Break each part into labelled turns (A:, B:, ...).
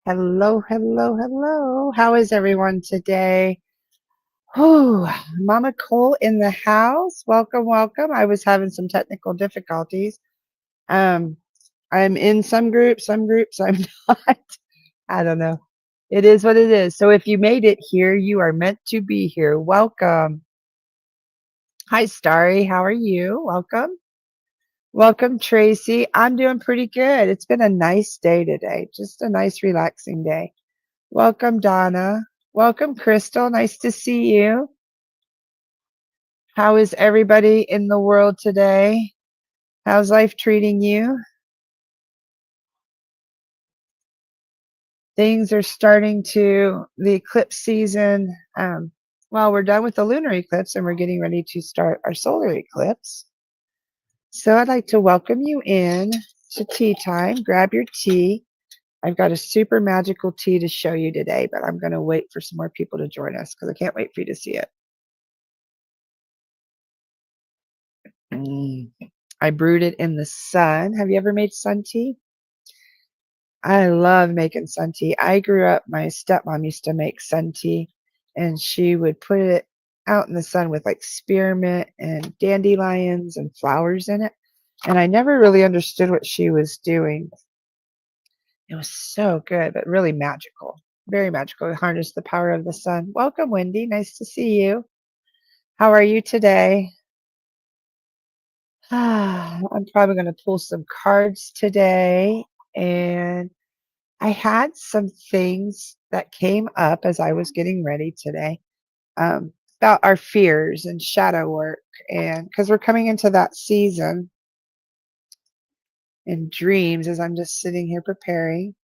A: Hello, hello, hello. How is everyone today? Oh, Mama Cole in the house. Welcome, welcome. I was having some technical difficulties. Um, I'm in some groups I'm not. I don't know. It is what it is. So if you made it here, you are meant to be here. Welcome. Hi, Starry. How are you? Welcome. Welcome, Tracy. I'm doing pretty good. It's been a nice day today. Just a nice, relaxing day. Welcome, Donna. Welcome, Crystal. Nice to see you. How is everybody in the world today? How's life treating you? Things are starting the eclipse season. Well, we're done with the lunar eclipse and we're getting ready to start our solar eclipse. So I'd like to welcome you in to tea time. Grab your tea. I've got a super magical tea to show you today, but I'm going to wait for some more people to join us because I can't wait for you to see it. I brewed it in the sun. Have you ever made sun tea? I love making sun tea. I grew up, my stepmom used to make sun tea, and she would put it out in the sun with like spearmint and dandelions and flowers in it. And I never really understood what she was doing. It was so good, but really magical. Very magical. It harnessed the power of the sun. Welcome, Wendy. Nice to see you. How are you today? I'm probably going to pull some cards today. And I had some things that came up as I was getting ready today about our fears and shadow work. And because we're coming into that season in dreams, as I'm just sitting here preparing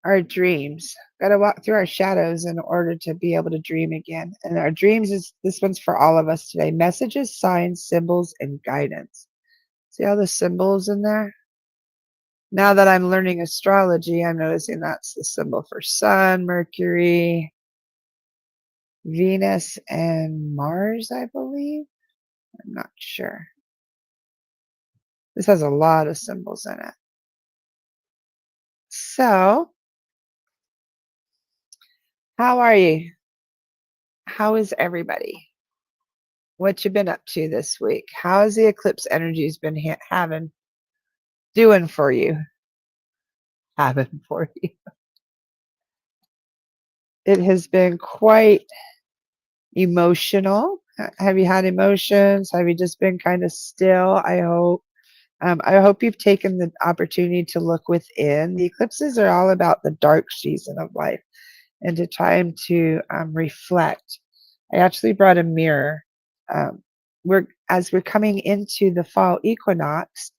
A: our dreams. Got to walk through our shadows in order to be able to dream again. And our dreams this one's for all of us today. Messages, signs, symbols, and guidance. See all the symbols in there? Now that I'm learning astrology, I'm noticing that's the symbol for Sun, Mercury, Venus, and Mars, I believe. I'm not sure. This has a lot of symbols in it. So, how are you? How is everybody? What you been up to this week? How has the eclipse energies been doing for you? Having for you. It has been quite emotional. Have you had emotions? Have you just been kind of still? I hope you've taken the opportunity to look within. The eclipses are all about the dark season of life and to time to reflect. I actually brought a mirror. As we're coming into the fall equinox,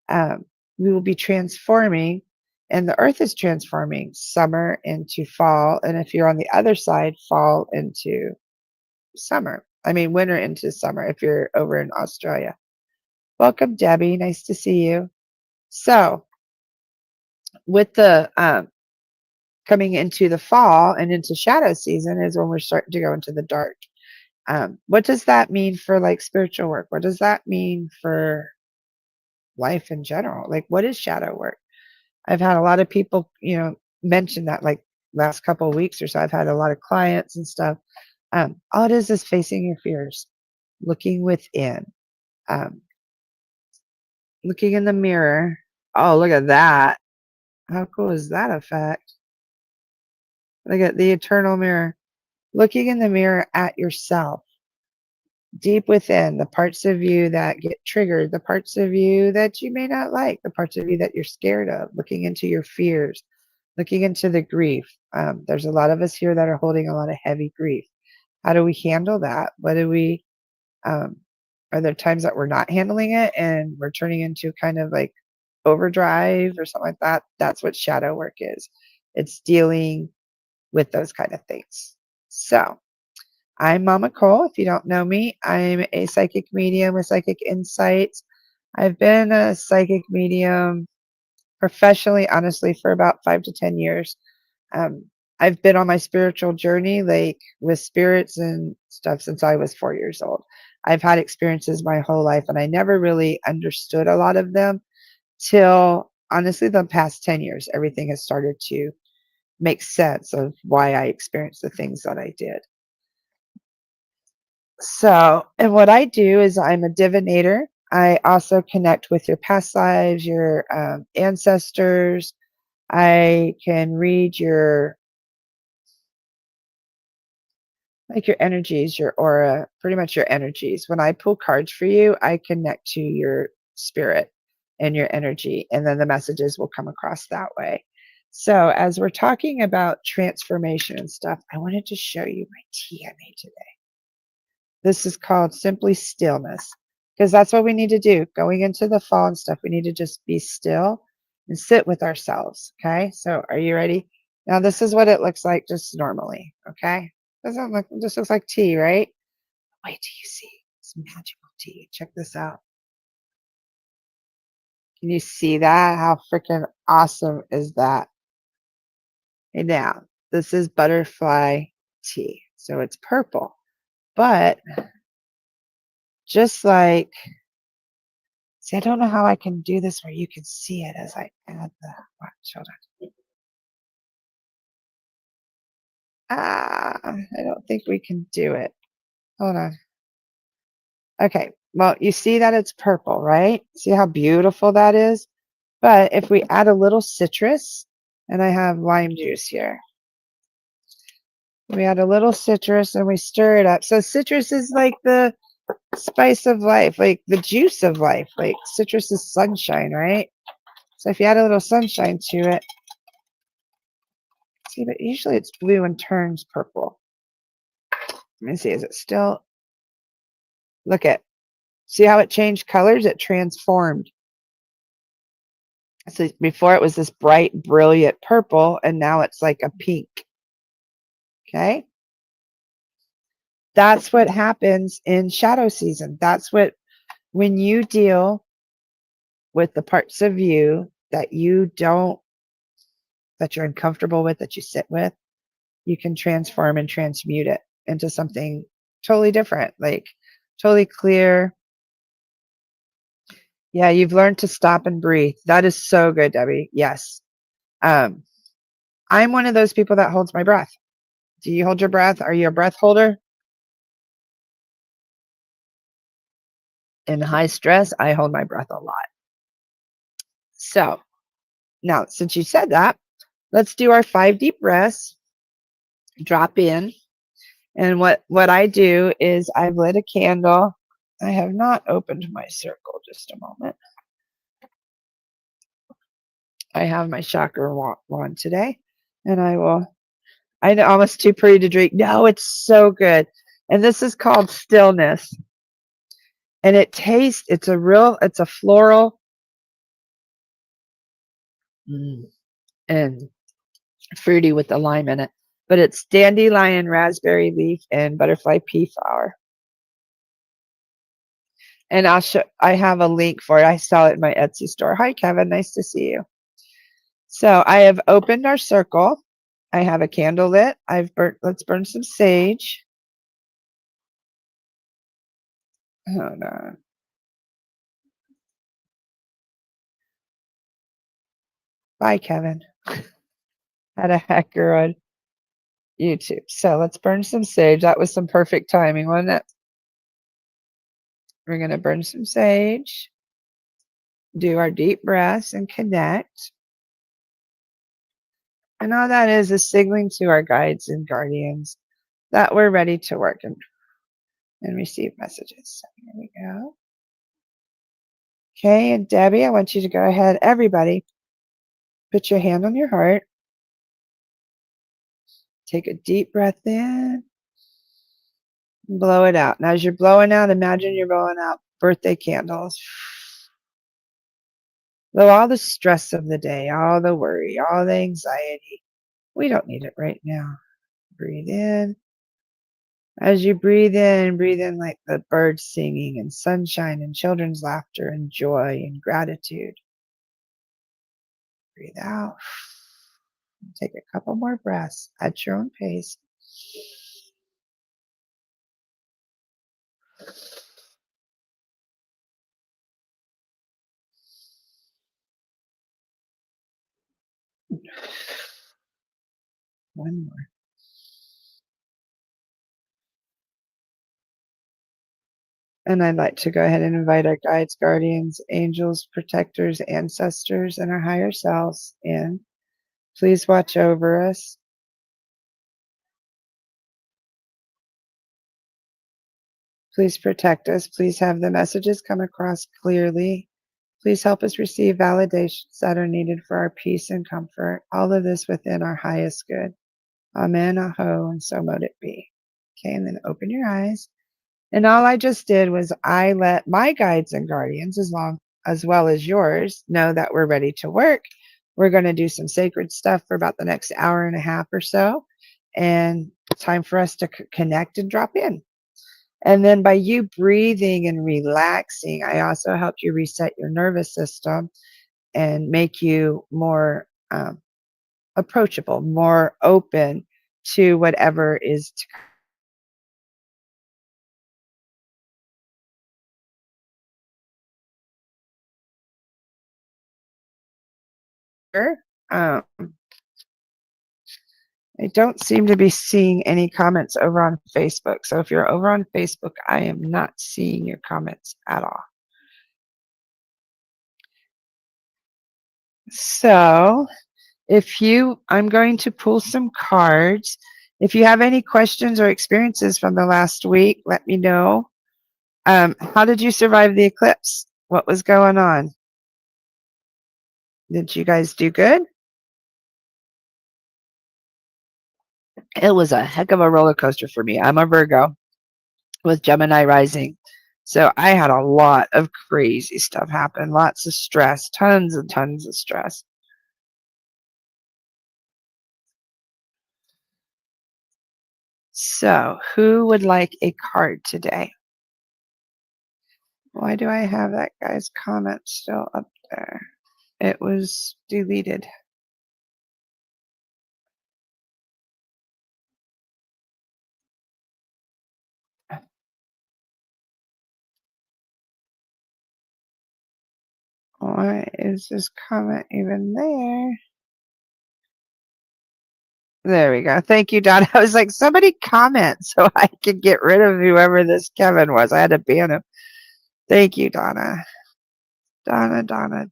A: we will be transforming, and the earth is transforming summer into fall. And if you're on the other side, fall into summer. I mean, winter into summer if you're over in Australia. Welcome, Debbie. Nice to see you. So, with the coming into the fall and into shadow season is when we're starting to go into the dark. What does that mean for like spiritual work? What does that mean for life in general? Like, what is shadow work? I've had a lot of people, mention that like last couple of weeks or so. I've had a lot of clients and stuff. All it is facing your fears, looking within, um, looking in the mirror. Oh, look at that. How cool is that effect? Look at the eternal mirror. Looking in the mirror at yourself, deep within, the parts of you that get triggered, the parts of you that you may not like, the parts of you that you're scared of, looking into your fears, looking into the grief. There's a lot of us here that are holding a lot of heavy grief. How do we handle that? Um, are there times that we're not handling it and we're turning into kind of like overdrive or something like that? That's what shadow work is. It's dealing with those kind of things. So I'm Mama Cole. If you don't know me, I'm a psychic medium with Psychic Insights. I've been a psychic medium professionally, honestly, for about 5 to 10 years. Um, I've been on my spiritual journey, like with spirits and stuff, since I was 4 years old. I've had experiences my whole life, and I never really understood a lot of them till honestly the past 10 years. Everything has started to make sense of why I experienced the things that I did. So, and what I do is I'm a divinator. I also connect with your past lives, your ancestors. I can read your energies, your aura, pretty much your energies. When I pull cards for you, I connect to your spirit and your energy, and then the messages will come across that way. So, as we're talking about transformation and stuff, I wanted to show you my tea I made today. This is called Simply Stillness, because that's what we need to do. Going into the fall and stuff, we need to just be still and sit with ourselves. Okay. So, are you ready? Now, this is what it looks like just normally. Okay. Doesn't look, just looks like tea, right? Wait till you see. It's magical tea. Check this out. Can you see that? How freaking awesome is that? And now, this is butterfly tea. So it's purple. But just like, see, I don't know how I can do this where you can see it as I add the, watch, hold on. I don't think we can do it. Hold on. Okay, well, you see that it's purple, right? See how beautiful that is? But if we add a little citrus, and I have lime juice here. We add a little citrus and we stir it up. So citrus is like the spice of life, like the juice of life. Like citrus is sunshine, right? So if you add a little sunshine to it, see, but usually it's blue and turns purple. Let me see, is it still? Look at, see how it changed colors? It transformed. So before it was this bright, brilliant purple, and now it's like a pink. Okay? That's what happens in shadow season. That's what, when you deal with the parts of you that you don't, that you're uncomfortable with, that you sit with, you can transform and transmute it into something totally different, like totally clear. Yeah, you've learned to stop and breathe. That is so good, Debbie. Yes. I'm one of those people that holds my breath. Do you hold your breath? Are you a breath holder? In high stress, I hold my breath a lot. So now, since you said that, let's do our 5 deep breaths. Drop in. And what I do is I've lit a candle. I have not opened my circle. Just a moment. I have my chakra wand today, and I know, almost too pretty to drink. No, it's so good. And this is called Stillness. And it tastes, it's a floral and fruity with the lime in it. But it's dandelion, raspberry leaf, and butterfly pea flower. And I have a link for it. I sell it in my Etsy store. Hi, Kevin. Nice to see you. So I have opened our circle. I have a candle lit. Let's burn some sage. Hold on. Bye, Kevin. Had a hacker on YouTube. So let's burn some sage. That was some perfect timing, wasn't it? We're going to burn some sage, do our deep breaths, and connect. And all that is signaling to our guides and guardians that we're ready to work and receive messages. So here we go. Okay, and Debbie, I want you to go ahead. Everybody, put your hand on your heart. Take a deep breath in. And blow it out. And as you're blowing out, imagine you're blowing out birthday candles. Blow all the stress of the day, all the worry, all the anxiety. We don't need it right now. Breathe in. As you breathe in like the birds singing and sunshine and children's laughter and joy and gratitude. Breathe out. Take a couple more breaths at your own pace. One more. And I'd like to go ahead and invite our guides, guardians, angels, protectors, ancestors, and our higher selves in. Please watch over us. Please protect us. Please have the messages come across clearly. Please help us receive validations that are needed for our peace and comfort. All of this within our highest good. Amen, aho, and so mote it be. Okay, and then open your eyes. And all I just did was I let my guides and guardians, as well as yours, know that we're ready to work. We're going to do some sacred stuff for about the next hour and a half or so. And it's time for us to connect and drop in. And then by you breathing and relaxing, I also helped you reset your nervous system and make you more approachable, more open to whatever is to come. I don't seem to be seeing any comments over on Facebook. So if you're over on Facebook, I am not seeing your comments at all. So I'm going to pull some cards. If you have any questions or experiences from the last week, let me know. How did you survive the eclipse? What was going on? Did you guys do good? It was a heck of a roller coaster for me. I'm a Virgo with Gemini rising. So I had a lot of crazy stuff happen, lots of stress, tons and tons of stress. So who would like a card today? Why do I have that guy's comment still up there? It was deleted. Why is this comment even there? There we go. Thank you, Donna. I was like, somebody comment so I could get rid of whoever this Kevin was. I had to ban him. Thank you, Donna. Donna.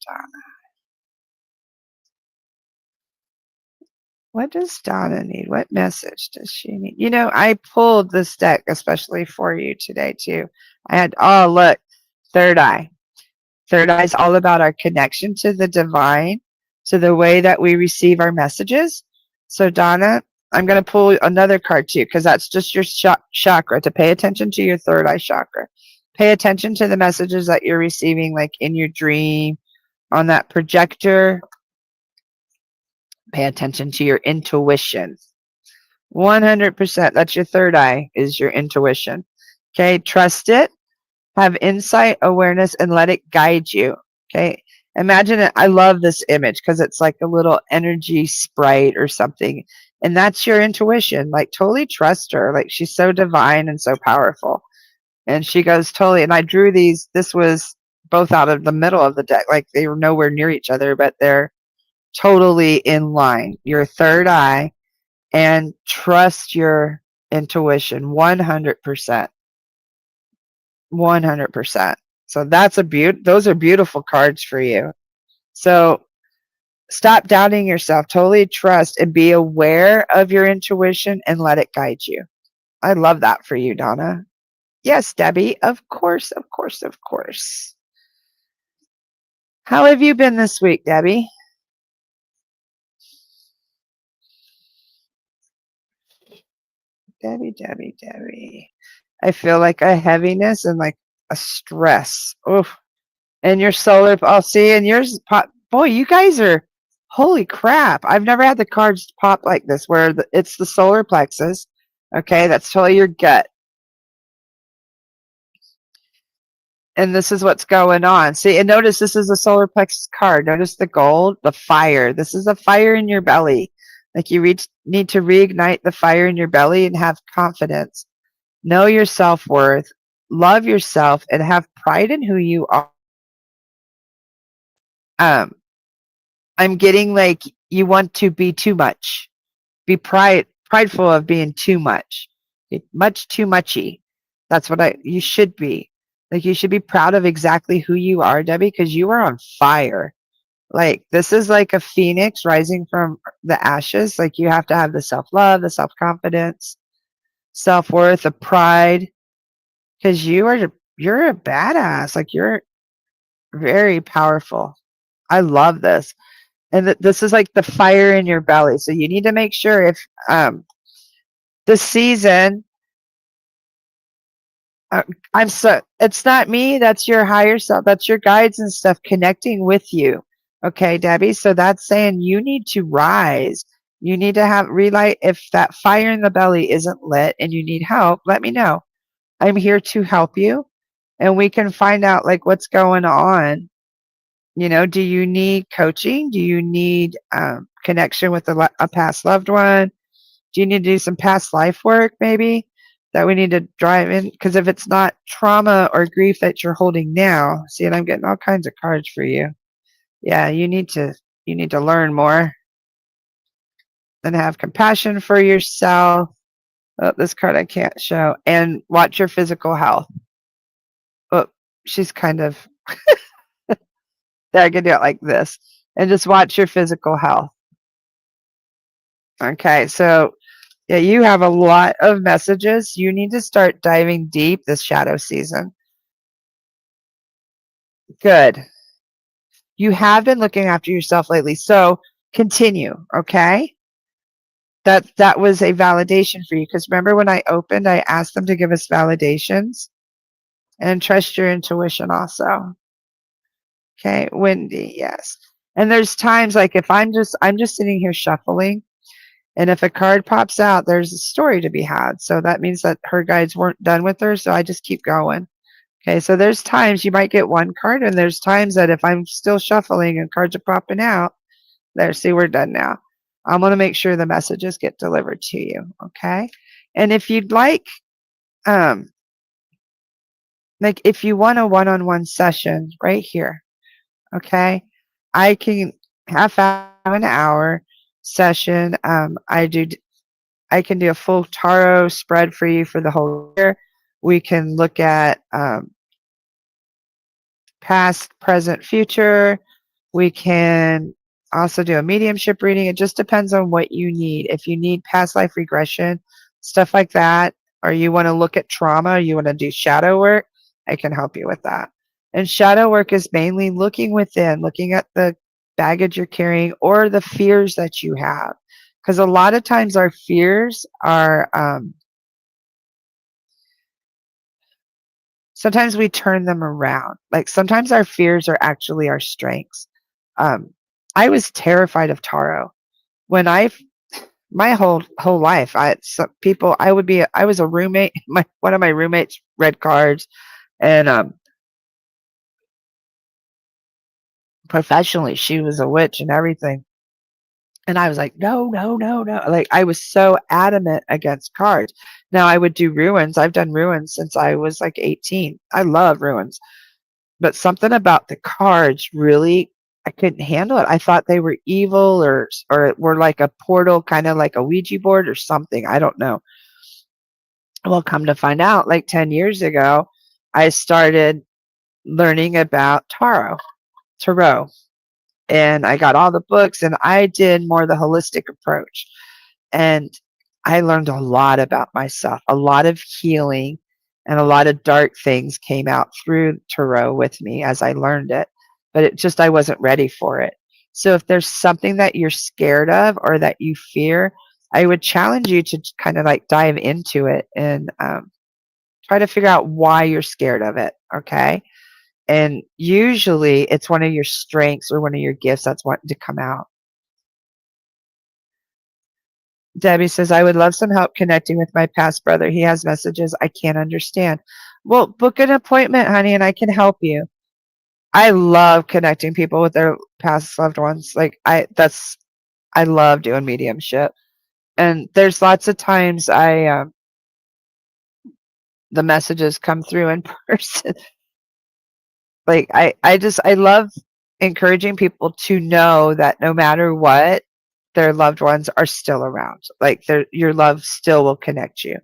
A: What does Donna need? What message does she need? You know, I pulled this deck especially for you today, too. Oh, look, third eye. Third eye is all about our connection to the divine, to the way that we receive our messages. So, Donna, I'm going to pull another card too, because that's just your chakra, to pay attention to your third eye chakra. Pay attention to the messages that you're receiving, like in your dream, on that projector. Pay attention to your intuition. 100%. That's your third eye, is your intuition. Okay, trust it. Have insight, awareness, and let it guide you. Okay, imagine it. I love this image because it's like a little energy sprite or something. And that's your intuition. Like, totally trust her. Like, she's so divine and so powerful. And she goes totally. And I drew these. This was both out of the middle of the deck. Like, they were nowhere near each other, but they're totally in line. Your third eye, and trust your intuition 100%. 100%. So those are beautiful cards for you. So stop doubting yourself. Totally trust and be aware of your intuition and let it guide you. I love that for you, Donna. Yes, Debbie. Of course. How have you been this week, Debbie? Debbie. I feel like a heaviness and like a stress. Oof. And your solar, I'll see, and yours pop. Boy, you guys are, holy crap. I've never had the cards pop like this, where it's the solar plexus. Okay, that's totally your gut. And this is what's going on. See, and notice this is a solar plexus card. Notice the gold, the fire. This is a fire in your belly. Like you need to reignite the fire in your belly and have confidence. Know your self-worth, love yourself, and have pride in who you are. I'm getting like you want to be too much. be prideful of being too much. Much too muchy. That's what you should be. Like, you should be proud of exactly who you are, Debbie, because you are on fire. Like, this is like a phoenix rising from the ashes. Like, you have to have the self-love, the self-confidence, self-worth, the pride, because you're a badass. Like, you're very powerful. I love this. And this is like the fire in your belly. So you need to make sure if this season, it's not me, that's your higher self, that's your guides and stuff connecting with you. Okay, Debbie. So that's saying you need to rise. You need to have relight. If that fire in the belly isn't lit and you need help, let me know. I'm here to help you, and we can find out like what's going on. Do you need coaching? Do you need connection with a past loved one? Do you need to do some past life work maybe that we need to drive in? Because if it's not trauma or grief that you're holding now, see, and I'm getting all kinds of cards for you. Yeah, you need to learn more and have compassion for yourself. Oh, this card I can't show. And watch your physical health. Oh, she's kind of I can do it like this. And just watch your physical health. Okay, so yeah, you have a lot of messages. You need to start diving deep this shadow season. Good. You have been looking after yourself lately, so continue, okay? That was a validation for you, because remember when I opened, I asked them to give us validations, and trust your intuition also. Okay, Wendy, yes. And there's times like if I'm just sitting here shuffling, and if a card pops out, there's a story to be had. So that means that her guides weren't done with her, so I just keep going. Okay, so there's times you might get one card, and there's times that if I'm still shuffling and cards are popping out, there, see, we're done now. I'm going to make sure the messages get delivered to you, okay? And if you'd like if you want a one-on-one session right here, okay, I can half hour, an hour session. I can do a full tarot spread for you for the whole year. We can look at past, present, future. We can also do a mediumship reading. It just depends on what you need. If you need past life regression, stuff like that, or you want to look at trauma, you want to do shadow work, I can help you with that. And shadow work is mainly looking within, looking at the baggage you're carrying or the fears that you have. Because a lot of times our fears are sometimes we turn them around. Like sometimes our fears are actually our strengths. I was terrified of tarot when my whole life. I was a roommate. One of my roommates read cards, and professionally, she was a witch and everything. And I was like, no, no, no, no. Like I was so adamant against cards. Now I would do ruins. I've done ruins since I was like 18. I love ruins. But something about the cards really, I couldn't handle it. I thought they were evil or were like a portal, kind of like a Ouija board or something. I don't know. Well, come to find out, like 10 years ago, I started learning about tarot, and I got all the books, and I did more the holistic approach. And I learned a lot about myself, a lot of healing, and a lot of dark things came out through tarot with me as I learned it. But I wasn't ready for it. So if there's something that you're scared of or that you fear, I would challenge you to kind of like dive into it and try to figure out why you're scared of it. Okay. And usually it's one of your strengths or one of your gifts that's wanting to come out. Debbie says, I would love some help connecting with my past brother. He has messages I can't understand. Well, book an appointment, honey, and I can help you. I love connecting people with their past loved ones. I love doing mediumship. And there's lots of times the messages come through in person. Like I love encouraging people to know that no matter what, their loved ones are still around. Like your love still will connect you.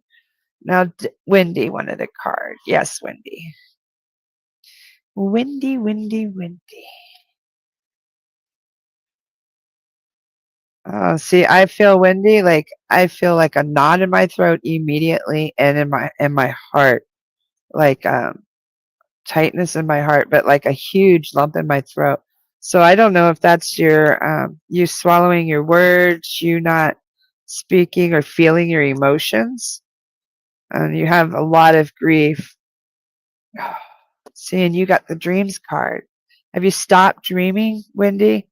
A: Now, Wendy wanted a card. Yes, Wendy. Wendy, Wendy, Wendy. Oh, see, I feel Wendy, like I feel like a knot in my throat immediately, and in my heart, like tightness in my heart, but like a huge lump in my throat. So I don't know if that's you swallowing your words, you not speaking or feeling your emotions, and you have a lot of grief. See, and you got the dreams card. Have you stopped dreaming, Wendy?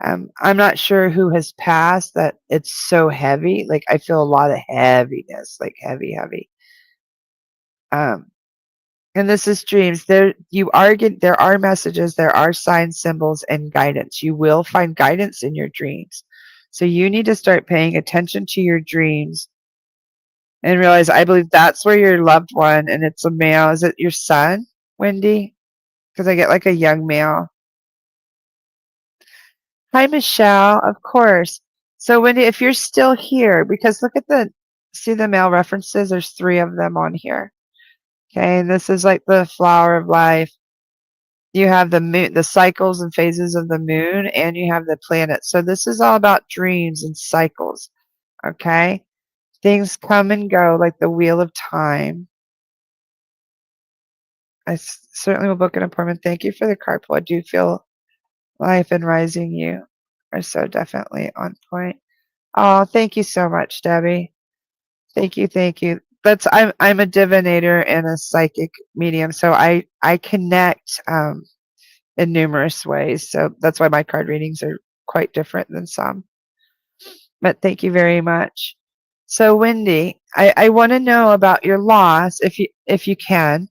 A: I'm not sure who has passed that it's so heavy. Like I feel a lot of heaviness, like heavy, heavy. Um, and this is dreams. There are messages, there are signs, symbols, and guidance. You will find guidance in your dreams. So you need to start paying attention to your dreams and realize I believe that's where your loved one, and it's a male. Is it your son, Wendy? Because I get like a young male. Hi, Michelle. Of course. So, Wendy, if you're still here, because look at see the male references. There's 3 of them on here. Okay, and this is like the flower of life. You have the moon, the cycles and phases of the moon, and you have the planets. So this is all about dreams and cycles. Okay, things come and go like the wheel of time. I certainly will book an appointment. Thank you for the card pull. I do feel life and rising you are so definitely on point. Oh, thank you so much, Debbie. Thank you, thank you. I'm a divinator and a psychic medium, so I connect in numerous ways. So that's why my card readings are quite different than some. But thank you very much. So Wendy, I want to know about your loss if you can,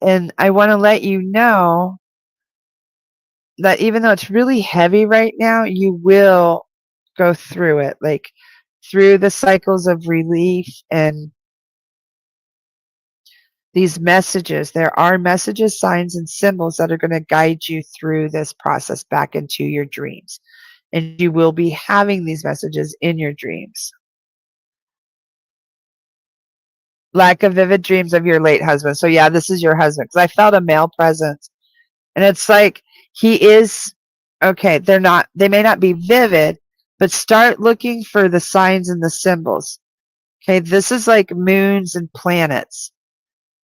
A: and I want to let you know that even though it's really heavy right now, you will go through it, like through the cycles of relief and these messages. There are messages, signs, and symbols that are going to guide you through this process back into your dreams. And you will be having these messages in your dreams. Lack of vivid dreams of your late husband. So yeah, this is your husband. Because I felt a male presence. And it's like he is okay, they may not be vivid, but start looking for the signs and the symbols. Okay, this is like moons and planets.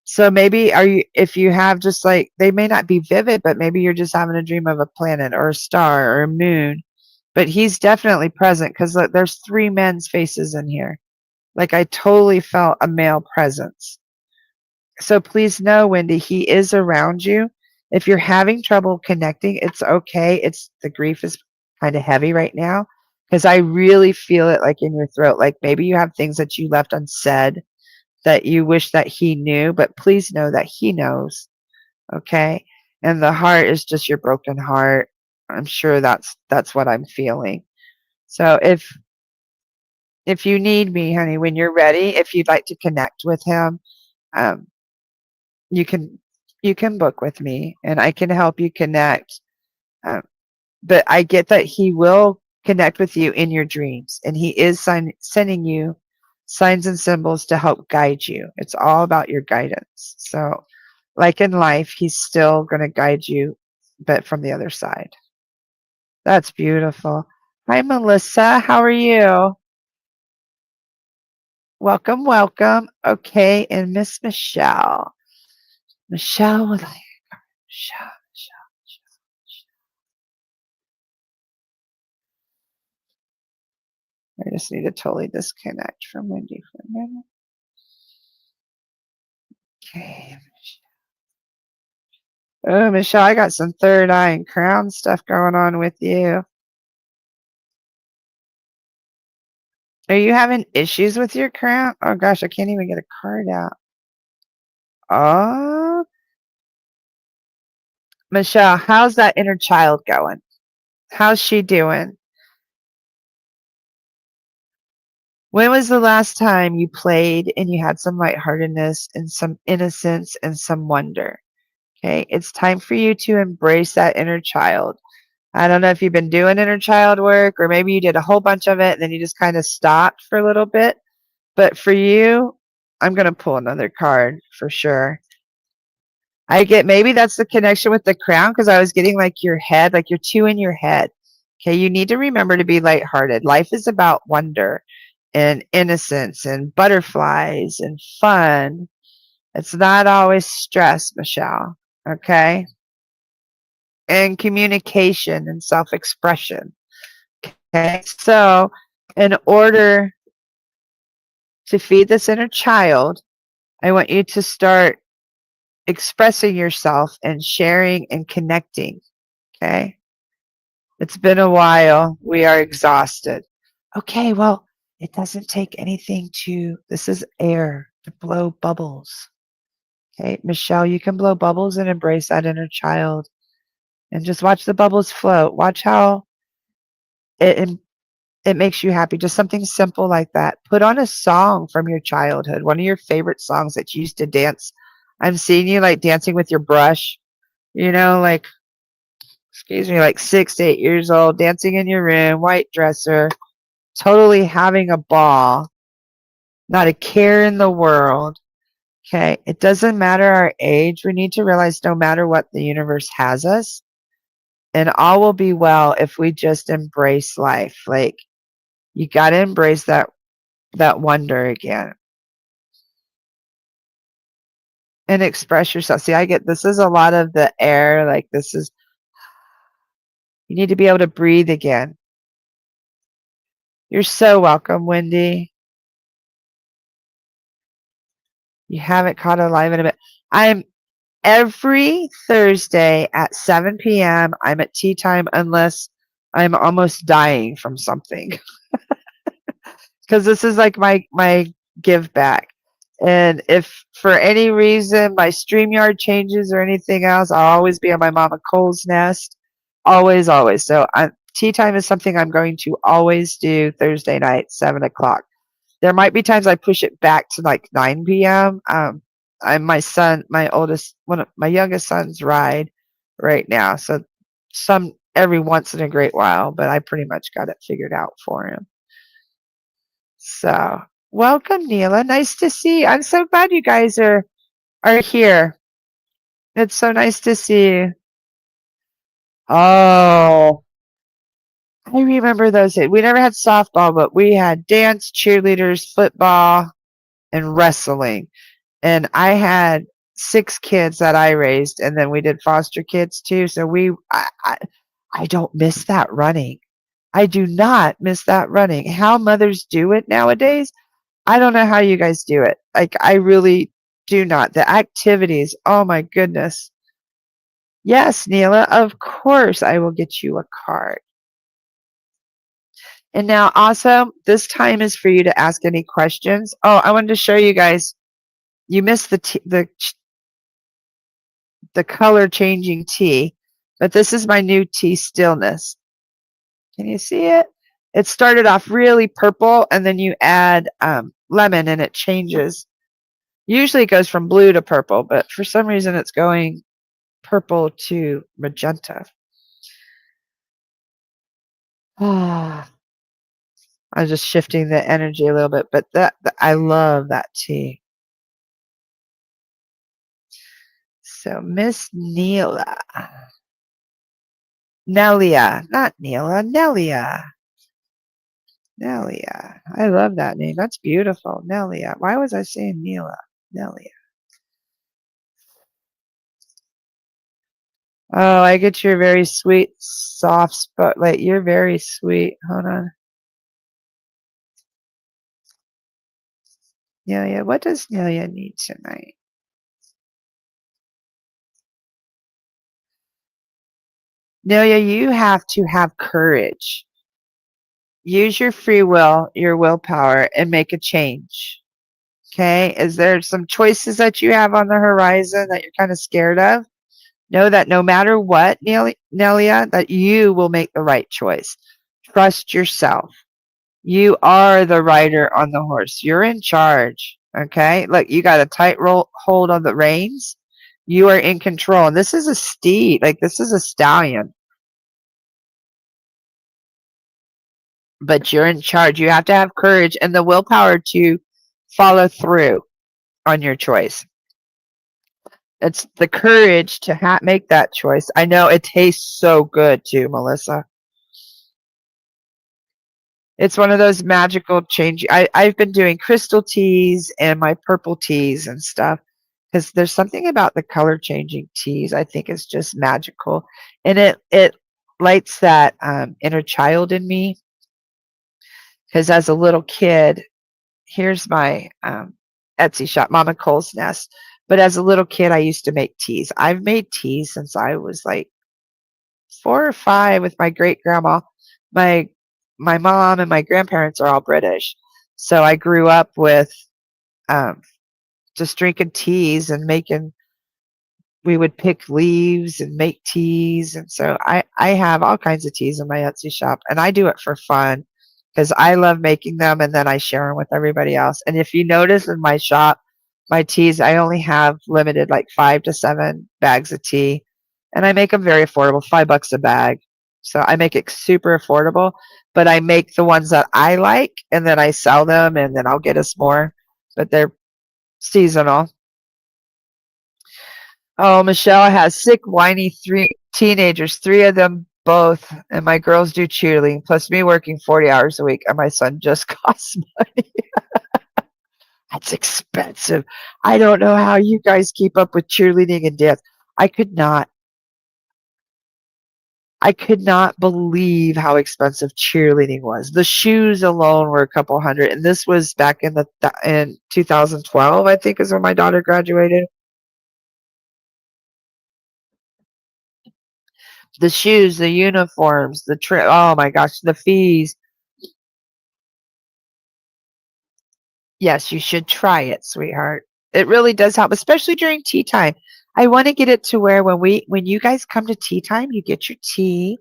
A: So maybe if you have just like, they may not be vivid, but maybe you're just having a dream of a planet or a star or a moon. But he's definitely present because there's 3 men's faces in here. Like I totally felt a male presence. So please know, Wendy, he is around you. If you're having trouble connecting, it's okay. The grief is kind of heavy right now because I really feel it like in your throat. Like maybe you have things that you left unsaid that you wish that he knew, but please know that he knows. Okay? And the heart is just your broken heart. I'm sure that's what I'm feeling. So if you need me, honey, when you're ready, if you'd like to connect with him, um, you can book with me and I can help you connect. Um, but I get that he will connect with you in your dreams, and he is sending you signs and symbols to help guide you. It's all about your guidance. So, like in life, he's still going to guide you, but from the other side. That's beautiful. Hi, Melissa. How are you? Welcome, welcome. Okay, and Miss Michelle. Michelle would like Michelle. I just need to totally disconnect from Wendy for a minute. Okay. Oh, Michelle, I got some third eye and crown stuff going on with you. Are you having issues with your crown? Oh gosh, I can't even get a card out. Oh, Michelle, how's that inner child going? How's she doing? When was the last time you played and you had some lightheartedness and some innocence and some wonder? Okay, it's time for you to embrace that inner child. I don't know if you've been doing inner child work or maybe you did a whole bunch of it and then you just kind of stopped for a little bit. But for you, I'm going to pull another card for sure. I get maybe that's the connection with the crown because I was getting like your head, like you're two in your head. Okay, you need to remember to be lighthearted. Life is about wonder and innocence and butterflies and fun. It's not always stress, Michelle. Okay, and communication and self expression. Okay, so in order to feed this inner child, I want you to start expressing yourself and sharing and connecting. Okay. It's been a while. We are exhausted. Okay, well, it doesn't take anything this is air to blow bubbles. Okay, Michelle, you can blow bubbles and embrace that inner child and just watch the bubbles float. Watch how it it makes you happy. Just something simple like that. Put on a song from your childhood, one of your favorite songs that you used to dance. I'm seeing you like dancing with your brush, like, excuse me, like 6 to 8 years old, dancing in your room, white dresser, totally having a ball, not a care in the world. Okay. It doesn't matter our age. We need to realize no matter what the universe has us, and all will be well if we just embrace life. Like, you got to embrace that wonder again and express yourself. See, I get this is a lot of the air. Like, you need to be able to breathe again. You're so welcome, Wendy. You haven't caught alive in a bit. I'm every Thursday at 7 p.m. I'm at tea time unless I'm almost dying from something. Because this is like my give back. And if for any reason my StreamYard changes or anything else, I'll always be on my MamaCole's nest. Always, always. So tea time is something I'm going to always do Thursday night, 7 o'clock. There might be times I push it back to like 9 p.m. I'm my youngest son's ride right now. So every once in a great while, but I pretty much got it figured out for him. So welcome, Neela. Nice to see you. I'm so glad you guys are here. It's so nice to see you. Oh, I remember those days. We never had softball, but we had dance, cheerleaders, football, and wrestling. And I had 6 kids that I raised, and then we did foster kids too. So I don't miss that running. I do not miss that running. How mothers do it nowadays, I don't know how you guys do it. Like, I really do not. The activities, oh my goodness. Yes, Neela, of course I will get you a card. And now also, this time is for you to ask any questions. Oh, I wanted to show you guys. You missed the color changing tea, but this is my new tea stillness. Can you see it? It started off really purple, and then you add lemon and it changes. Usually it goes from blue to purple, but for some reason it's going purple to magenta. I'm just shifting the energy a little bit, but I love that tea. So Miss Neela. Nelia, not Neela, Nelia. Nelia. I love that name. That's beautiful. Nelia. Why was I saying Neela? Nelia. Oh, I get your very sweet, soft spot. Like, you're very sweet. Hold on. Nelia, what does Nelia need tonight? Nelia, you have to have courage. Use your free will, your willpower, and make a change. Okay? Is there some choices that you have on the horizon that you're kind of scared of? Know that no matter what, Nelia, that you will make the right choice. Trust yourself. You are the rider on the horse. You're in charge. Okay? Look, you got a tight hold on the reins. You are in control. And this is a steed. Like, this is a stallion. but you're in charge. You have to have courage and the willpower to follow through on your choice. It's the courage to make that choice. I know it tastes so good too, Melissa. It's one of those magical change. I've been doing crystal teas and my purple teas and stuff because there's something about the color changing teas I think is just magical, and it lights that inner child in me. Because as a little kid, here's my Etsy shop, MamaCole's Nest. But as a little kid, I used to make teas. I've made teas since I was like 4 or 5 with my great grandma. My my mom and my grandparents are all British, so I grew up with um, just drinking teas and making. We would pick leaves and make teas, and so I have all kinds of teas in my Etsy shop, and I do it for fun because I love making them, and then I share them with everybody else. And if you notice in my shop, my teas, I only have limited like 5 to 7 bags of tea, and I make them very affordable, $5 a bag. So I make it super affordable, but I make the ones that I like, and then I sell them, and then I'll get us more. But they're seasonal. Oh, Michelle has sick, whiny 3 teenagers, 3 of them both, and my girls do cheerleading, plus me working 40 hours a week, and my son just costs money. That's expensive. I don't know how you guys keep up with cheerleading and dance. I could not. I could not believe how expensive cheerleading was. The shoes alone were a couple hundred, and this was back in 2012, I think, is when my daughter graduated. The shoes, the uniforms, the trip. Oh my gosh, the fees. Yes, you should try it, sweetheart. It really does help, especially during tea time. I want to get it to where when you guys come to tea time, you get your tea.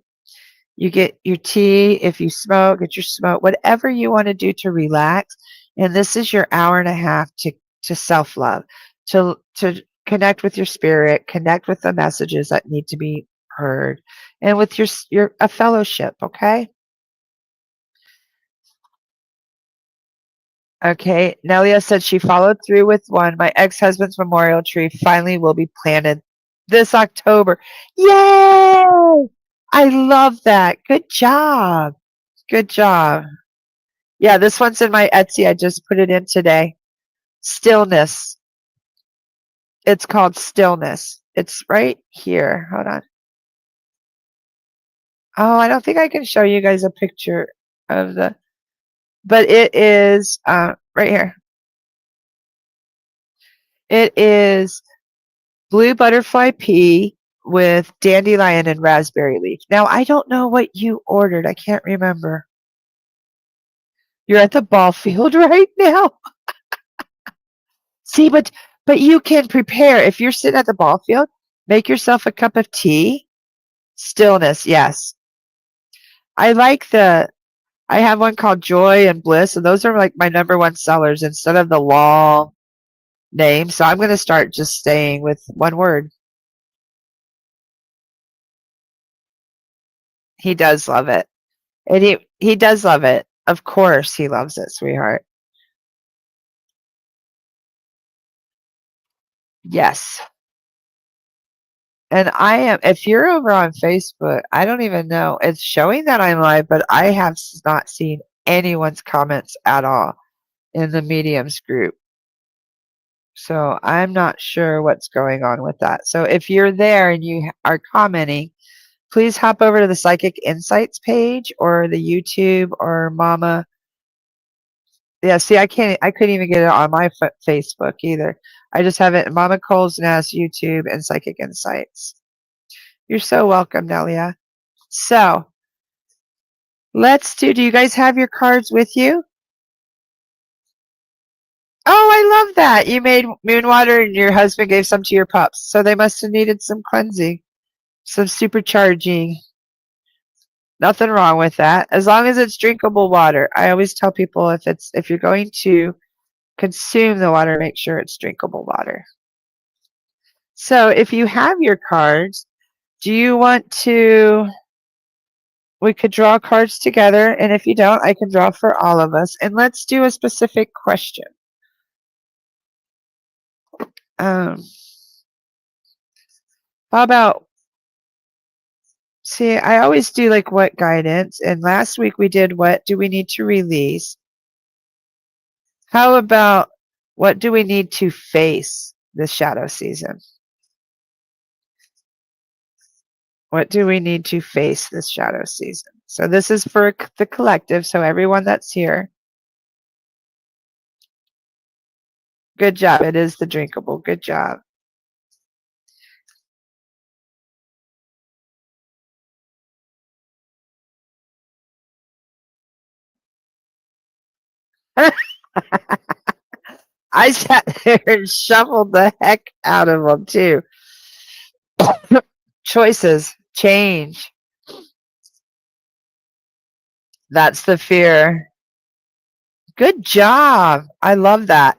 A: You get your tea. If you smoke, get your smoke. Whatever you want to do to relax. And this is your hour and a half to self love, to connect with your spirit, connect with the messages that need to be heard, and with your a fellowship. Okay. Okay, Nelia said she followed through with one. My ex-husband's memorial tree finally will be planted this October. Yay! I love that. Good job. Good job. Yeah, this one's in my Etsy. I just put it in today. Stillness. It's called Stillness. It's right here. Hold on. Oh, I don't think I can show you guys a picture of but it is right here. It is blue butterfly pea with dandelion and raspberry leaf. Now, I don't know what you ordered. I can't remember. You're at the ball field right now. See, but you can prepare. If you're sitting at the ball field, make yourself a cup of tea. Stillness, yes. I like I have one called Joy and Bliss, and those are like my #1 sellers instead of the long name. So I'm going to start just staying with one word. He does love it. And he does love it. Of course he loves it, sweetheart. Yes. And if you're over on Facebook, I don't even know. It's showing that I'm live, but I have not seen anyone's comments at all in the mediums group. So I'm not sure what's going on with that. So if you're there and you are commenting, please hop over to the Psychic Insights page or the YouTube or Mama. Yeah, see, I couldn't even get it on my Facebook either. I just have it Mama Cole's Nest, YouTube, and Psychic Insights. You're so welcome, Nelia. So do you guys have your cards with you? Oh, I love that. You made moon water and your husband gave some to your pups. So they must have needed some cleansing, some supercharging. Nothing wrong with that. As long as it's drinkable water. I always tell people if you're going to consume the water, make sure it's drinkable water. So if you have your cards, do you want to We could draw cards together, and if you don't, I can draw for all of us. And let's do a specific question. How about, see, I always do like what guidance, and last week we did what do we need to release. How about what do we need to face this shadow season? What do we need to face this shadow season? So this is for the collective, so everyone that's here. Good job. It is the drinkable. Good job. I sat there and shuffled the heck out of them too. Choices, change. That's the fear. Good job. I love that.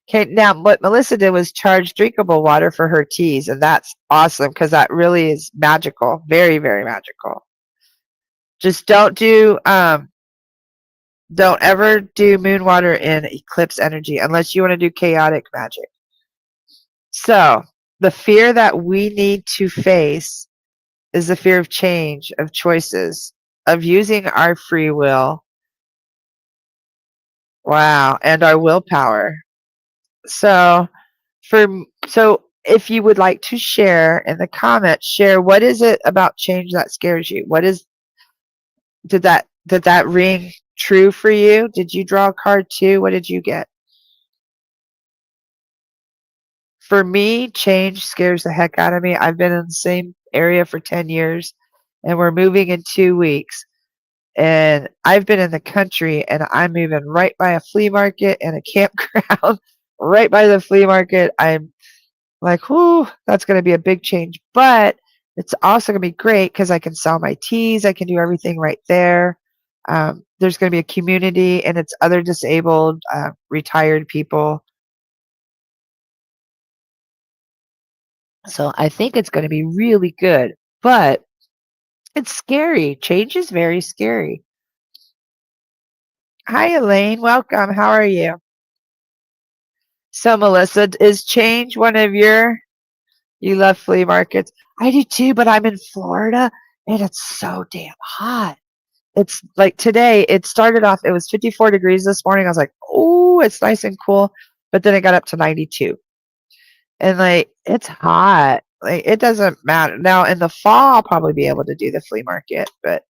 A: Okay, now what Melissa did was charge drinkable water for her teas, and that's awesome because that really is magical. Very, very magical. Just don't ever do moon water in eclipse energy unless you want to do chaotic magic. So the fear that we need to face is the fear of change, of choices, of using our free will. Wow, and our willpower. So if you would like to share in the comments, share what is it about change that scares you? Did that ring true for you? Did you draw a card too? What did you get? For me, change scares the heck out of me. I've been in the same area for 10 years and we're moving in 2 weeks. And I've been in the country and I'm moving right by a flea market and a campground, right by the flea market. I'm like, whoo, that's going to be a big change. But it's also going to be great because I can sell my teas. I can do everything right there. There's going to be a community and it's other disabled, retired people. So I think it's going to be really good. But it's scary. Change is very scary. Hi, Elaine. Welcome. How are you? So, Melissa, is change one of you love flea markets? I do too, but I'm in Florida and it's so damn hot. It's like today, it started off, it was 54 degrees this morning. I was like, oh, it's nice and cool. But then it got up to 92. And like, it's hot. Like, it doesn't matter. Now, in the fall, I'll probably be able to do the flea market. But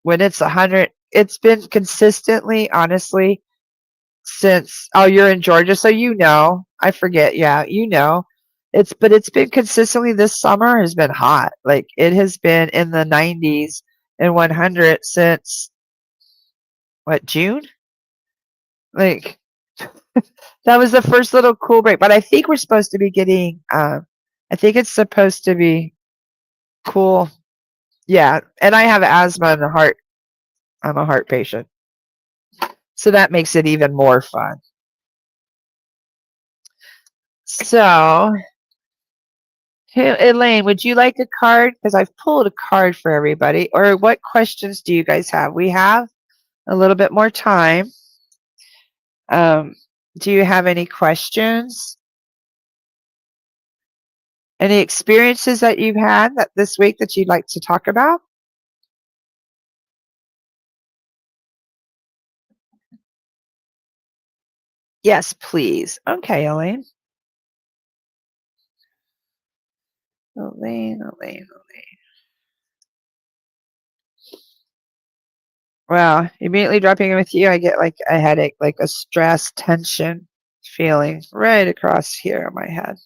A: when it's 100, it's been consistently, honestly, since, oh, you're in Georgia, so you know. I forget. Yeah, you know. But it's been consistently this summer has been hot. Like it has been in the 90s and 100 since what, June? Like that was the first little cool break. But I think we're supposed to be getting I think it's supposed to be cool. Yeah, and I have asthma and a heart. I'm a heart patient. So that makes it even more fun. So, hey, Elaine, would you like a card? Because I've pulled a card for everybody. Or what questions do you guys have? We have a little bit more time. Do you have any questions? Any experiences that you've had this week that you'd like to talk about? Yes, please. Okay, Elaine. Elaine. Wow, immediately dropping in with you, I get like a headache, like a stress, tension feeling right across here on my head.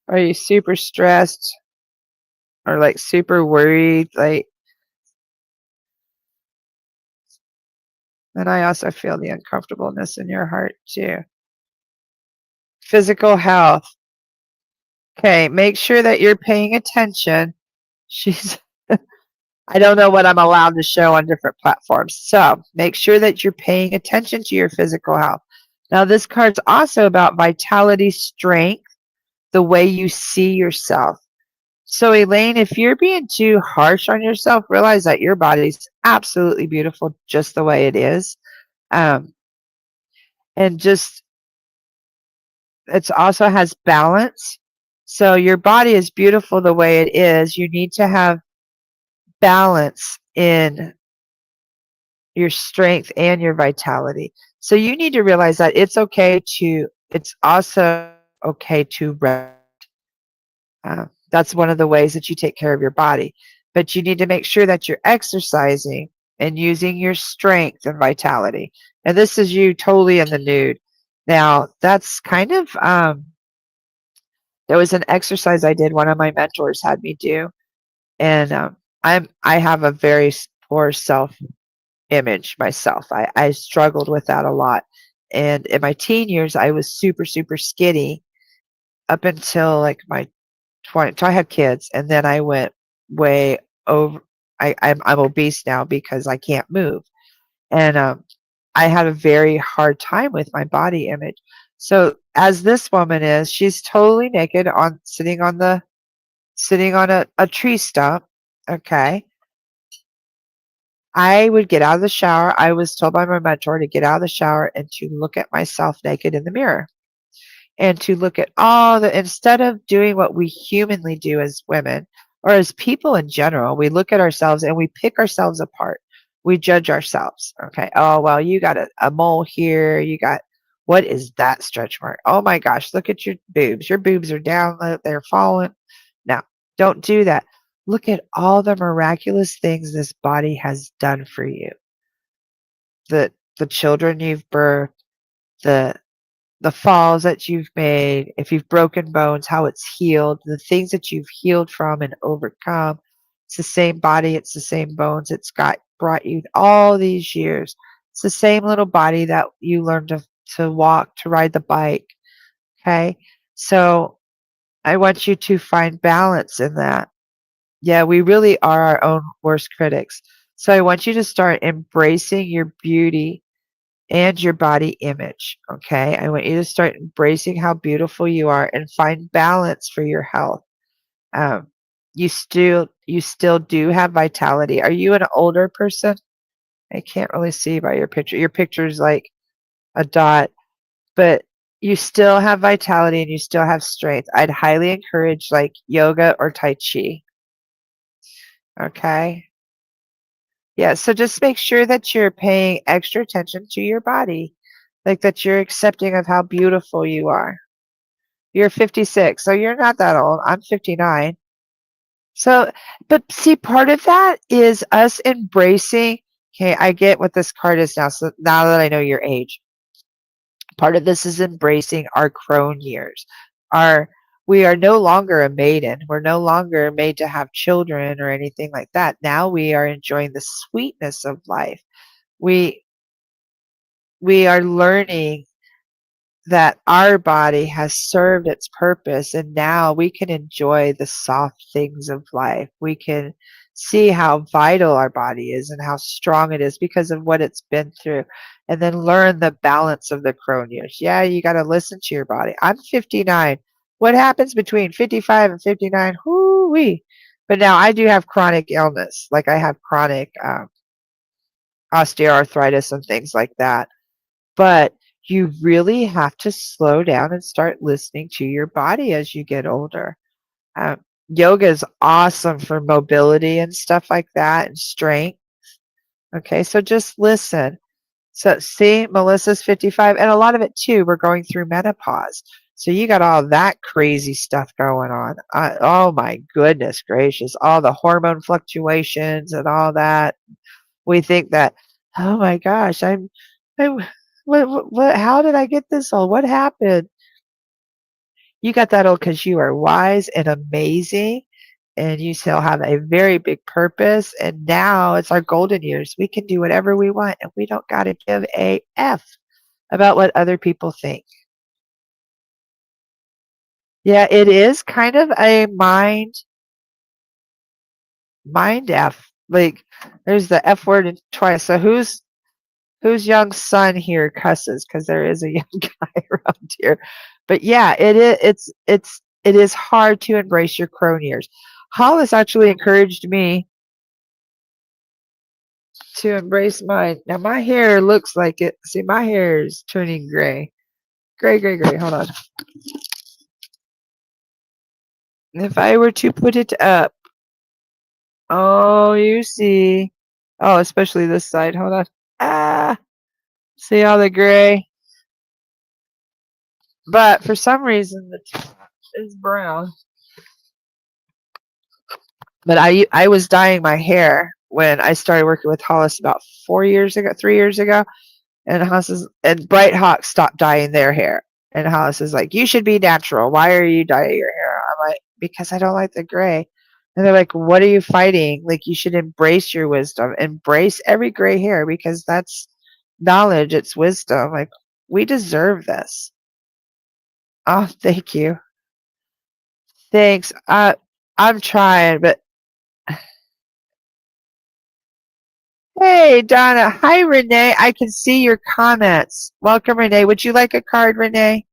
A: Are you super stressed or like super worried? Like, and I also feel the uncomfortableness in your heart too. Physical health. Okay, make sure that you're paying attention. She's I don't know what I'm allowed to show on different platforms. So make sure that you're paying attention to your physical health. Now, this card's also about vitality, strength, the way you see yourself. So, Elaine, if you're being too harsh on yourself, realize that your body's absolutely beautiful just the way it is. Um, and just it also has balance. So your body is beautiful the way it is. You need to have balance in your strength and your vitality. So you need to realize that it's also okay to rest. That's one of the ways that you take care of your body. But you need to make sure that you're exercising and using your strength and vitality. And this is you totally in the nude. Now, that's kind of, there was an exercise I did, one of my mentors had me do. And I have a very poor self image myself. I struggled with that a lot. And in my teen years, I was super, super skinny up until like my 20. So I had kids, and then I went way over. I'm obese now because I can't move, and I had a very hard time with my body image. So as this woman is, she's totally naked on sitting on a tree stump. Okay, I would get out of the shower. I was told by my mentor to get out of the shower and to look at myself naked in the mirror and to look at instead of doing what we humanly do as women or as people in general, we look at ourselves and we pick ourselves apart. We judge ourselves. Okay. Oh, well, you got a mole here. What is that stretch mark? Oh my gosh, look at your boobs. Your boobs are down, they're falling. Now, don't do that. Look at all the miraculous things this body has done for you. The children you've birthed, the the falls that you've made, if you've broken bones, how it's healed, the things that you've healed from and overcome. It's the same body, it's the same bones. It's got brought you all these years. It's the same little body that you learned to walk, to ride the bike. Okay. So I want you to find balance in that. Yeah, we really are our own worst critics. So I want you to start embracing your beauty and your body image. Okay. I want you to start embracing how beautiful you are and find balance for your health. Um, you still do have vitality. Are you an older person? I can't really see by your picture. Your picture is like a dot, but you still have vitality and you still have strength. I'd highly encourage like yoga or Tai Chi. Okay. Yeah. So just make sure that you're paying extra attention to your body, like that you're accepting of how beautiful you are. You're 56, so you're not that old. I'm 59. So, but see, part of that is us embracing. Okay, I get what this card is now. So now that I know your age, part of this is embracing our crone years. Our we are no longer a maiden. We're no longer made to have children or anything like that. Now we are enjoying the sweetness of life. We we are learning that our body has served its purpose and now we can enjoy the soft things of life. We can see how vital our body is and how strong it is because of what it's been through, and then learn the balance of the crone years. Yeah, you got to listen to your body. I'm 59. What happens between 55 and 59? Whoo-wee. But now I do have chronic illness, like I have chronic osteoarthritis and things like that. But you really have to slow down and start listening to your body as you get older. Um, Yoga is awesome for mobility and stuff like that and strength. Okay, so just listen. So see, Melissa's 55, and a lot of it too, we're going through menopause. So you got all that crazy stuff going on. Oh my goodness gracious, all the hormone fluctuations and all that. We think that, oh my gosh, I'm what, how did I get this old? What happened? You got that old because you are wise and amazing, and you still have a very big purpose. And now it's our golden years. We can do whatever we want, and we don't got to give a F about what other people think. Yeah, it is kind of a mind F. Like there's the F word in twice. So whose young son here cusses? Because there is a young guy around here. But yeah, it is hard to embrace your crone years. Hollis actually encouraged me to embrace mine. Now my hair looks like it. See, my hair is turning gray. Gray, gray, gray. Hold on. If I were to put it up, oh, you see. Oh, especially this side. Hold on. Ah, see all the gray? But for some reason, the top is brown. But I was dyeing my hair when I started working with Hollis about 3 years ago. And Bright Hawk stopped dyeing their hair. And Hollis is like, you should be natural. Why are you dyeing your hair? I'm like, because I don't like the gray. And they're like, what are you fighting? Like, you should embrace your wisdom. Embrace every gray hair because that's knowledge. It's wisdom. Like, we deserve this. Oh, thank you. Thanks. I'm trying, but hey, Donna. Hi, Renee. I can see your comments. Welcome, Renee. Would you like a card, Renee?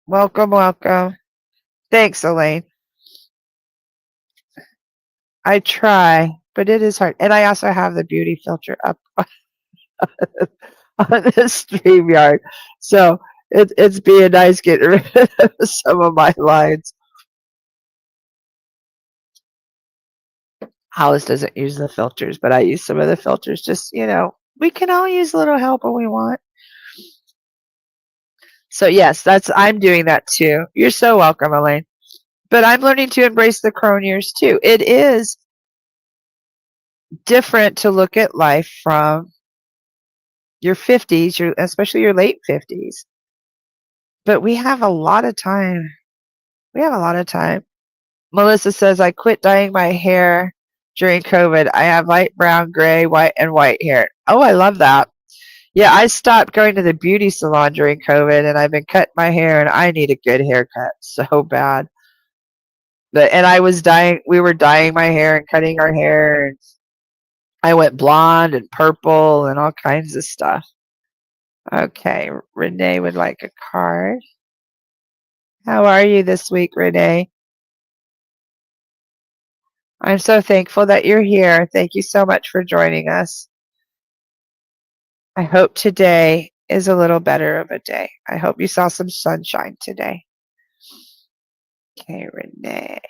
A: Welcome, welcome. Thanks, Elaine. I try, but it is hard. And I also have the beauty filter up on the StreamYard. So it's being nice getting rid of some of my lines. Hollis doesn't use the filters, but I use some of the filters. Just, we can all use a little help when we want. So yes, I'm doing that too. You're so welcome, Elaine. But I'm learning to embrace the crone years too. It is different to look at life from your 50s, especially your late 50s. But we have a lot of time. Melissa says, I quit dyeing my hair during COVID. I have light brown, gray, white, and white hair. Oh, I love that. Yeah, I stopped going to the beauty salon during COVID, and I've been cutting my hair, and I need a good haircut so bad. And we were dyeing my hair and cutting our hair. And I went blonde and purple and all kinds of stuff. Okay, Renee would like a card. How are you this week, Renee? I'm so thankful that you're here. Thank you so much for joining us. I hope today is a little better of a day. I hope you saw some sunshine today. Okay, Renee.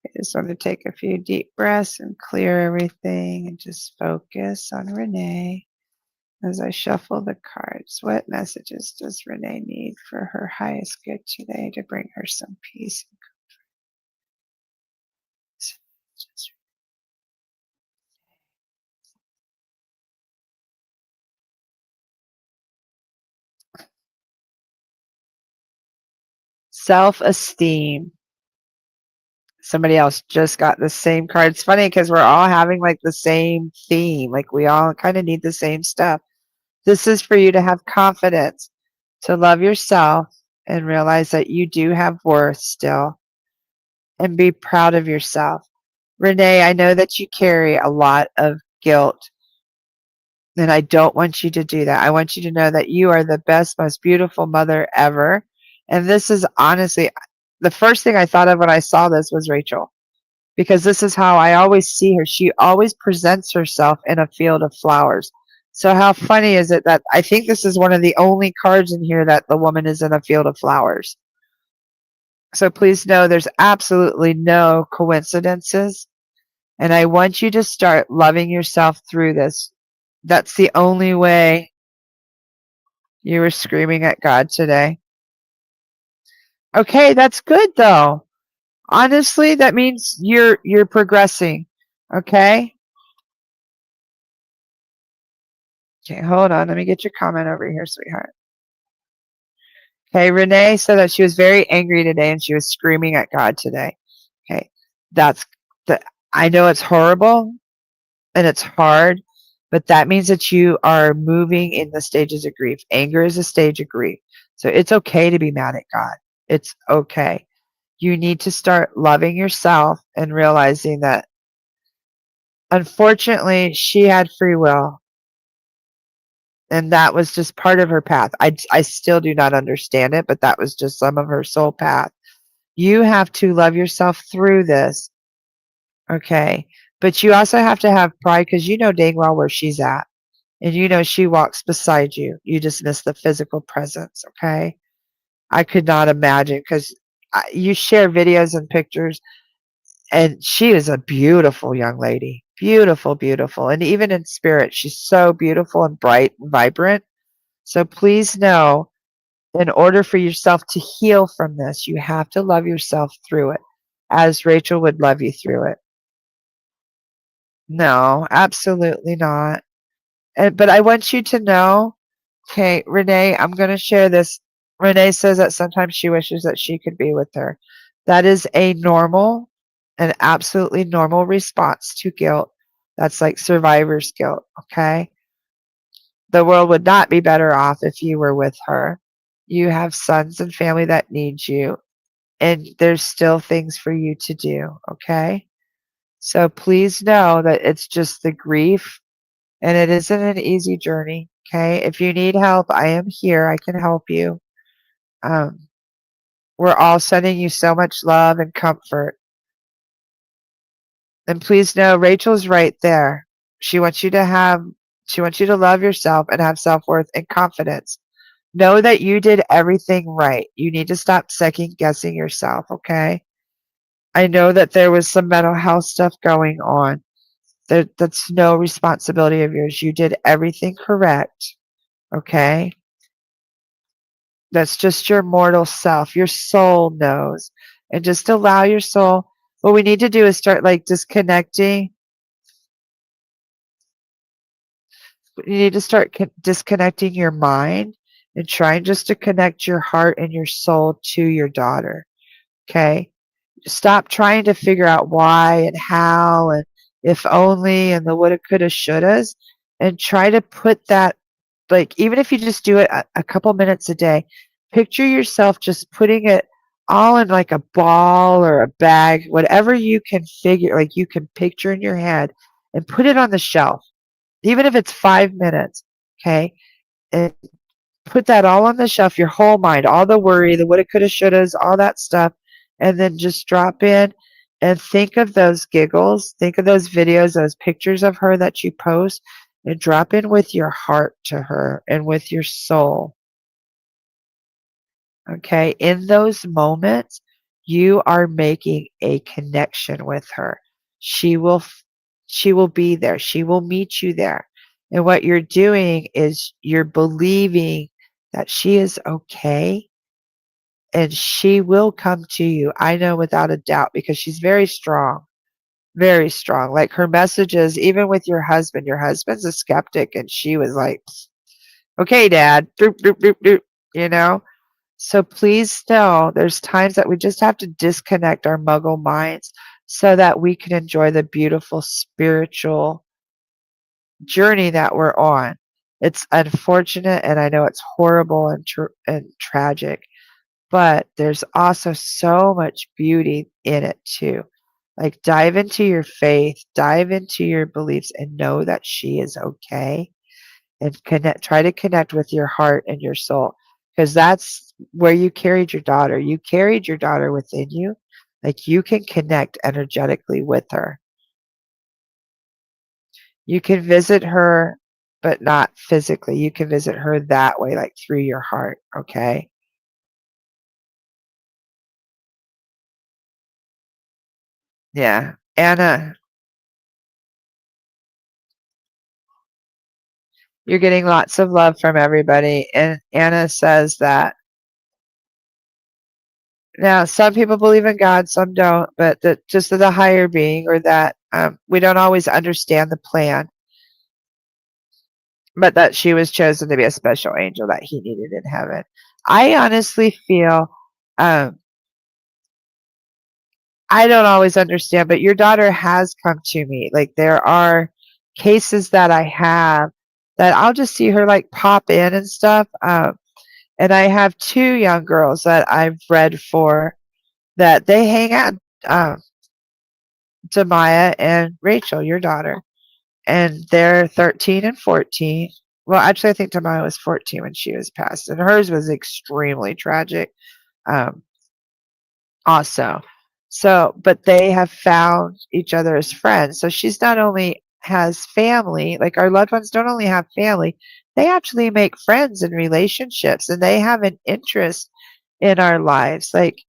A: I just want to take a few deep breaths and clear everything and just focus on Renee as I shuffle the cards. What messages does Renee need for her highest good today to bring her some peace and comfort? Self-esteem. Somebody else just got the same card. It's funny because we're all having like the same theme. Like we all kind of need the same stuff. This is for you to have confidence, to love yourself and realize that you do have worth still and be proud of yourself. Renee, I know that you carry a lot of guilt and I don't want you to do that. I want you to know that you are the best, most beautiful mother ever. And this is honestly, the first thing I thought of when I saw this was Rachel, because this is how I always see her. She always presents herself in a field of flowers. So how funny is it that I think this is one of the only cards in here that the woman is in a field of flowers. So please know there's absolutely no coincidences. And I want you to start loving yourself through this. That's the only way. You were screaming at God today. Okay, that's good though. Honestly, that means you're progressing. Okay? Okay, hold on. Let me get your comment over here, sweetheart. Okay, Renee said that she was very angry today and she was screaming at God today. Okay, I know it's horrible and it's hard, but that means that you are moving in the stages of grief. Anger is a stage of grief. So it's okay to be mad at God. It's okay. You need to start loving yourself and realizing that Unfortunately, she had free will, and that was just part of her path. I still do not understand it, but that was just some of her soul path. You have to love yourself through this, okay? But you also have to have pride because you know dang well where she's at. And you know she walks beside you. You just miss the physical presence, okay? I could not imagine because you share videos and pictures, and she is a beautiful young lady. Beautiful, beautiful. And even in spirit, she's so beautiful and bright and vibrant. So please know, in order for yourself to heal from this, you have to love yourself through it, as Rachel would love you through it. No, absolutely not. But I want you to know, okay, Renee, I'm going to share this. Renee says that sometimes she wishes that she could be with her. That is a normal, an absolutely normal response to guilt. That's like survivor's guilt, okay? The world would not be better off if you were with her. You have sons and family that need you, and there's still things for you to do, okay? So please know that it's just the grief, and it isn't an easy journey, okay? If you need help, I am here. I can help you. Um, we're all sending you so much love and comfort. And please know Rachel's right there. She wants you to have she wants you to love yourself and have self-worth and confidence. Know that you did everything right. You need to stop second guessing yourself, okay? I know that there was some mental health stuff going on. That's no responsibility of yours. You did everything correct, okay? That's just your mortal self. Your soul knows. And just allow your soul. What we need to do is start like disconnecting. You need to start disconnecting your mind and trying just to connect your heart and your soul to your daughter. Okay? Stop trying to figure out why and how and if only and the woulda, coulda, shouldas, and try to put that, like, even if you just do it a couple minutes a day, picture yourself just putting it all in like a ball or a bag, whatever you can figure, like you can picture in your head, and put it on the shelf, even if it's 5 minutes, okay? And put that all on the shelf, your whole mind, all the worry, the woulda, coulda, shouldas, all that stuff, and then just drop in and think of those giggles, think of those videos, those pictures of her that you post, and drop in with your heart to her and with your soul. Okay? In those moments, you are making a connection with her. She will she will be there. She will meet you there. And what you're doing is you're believing that she is okay and she will come to you. I know without a doubt because she's very strong. Very strong. Like her messages, even with your husband's a skeptic, and she was like, okay, dad, doop, doop, doop, doop, you know? So please know there's times that we just have to disconnect our muggle minds so that we can enjoy the beautiful spiritual journey that we're on. It's unfortunate, and I know it's horrible and tragic, but there's also so much beauty in it too. Like dive into your faith, dive into your beliefs, and know that she is okay. And try to connect with your heart and your soul, because that's where you carried your daughter. You carried your daughter within you. Like you can connect energetically with her. You can visit her, but not physically. You can visit her that way, like through your heart. Okay. Yeah. Anna, you're getting lots of love from everybody. And Anna says that now some people believe in God, some don't, but that just the higher being, or that we don't always understand the plan, but that she was chosen to be a special angel that he needed in heaven. I honestly feel, um, I don't always understand, but your daughter has come to me. Like there are cases that I have that I'll just see her like pop in and stuff. And I have two young girls that I've read for that they hang out. Um, to Maya and Rachel, your daughter. And they're 13 and 14. Well, actually, I think Tamaya was 14 when she was passed, and hers was extremely tragic. Um, also. So, but they have found each other as friends. So she's not only has family, like our loved ones don't only have family, they actually make friends and relationships, and they have an interest in our lives. Like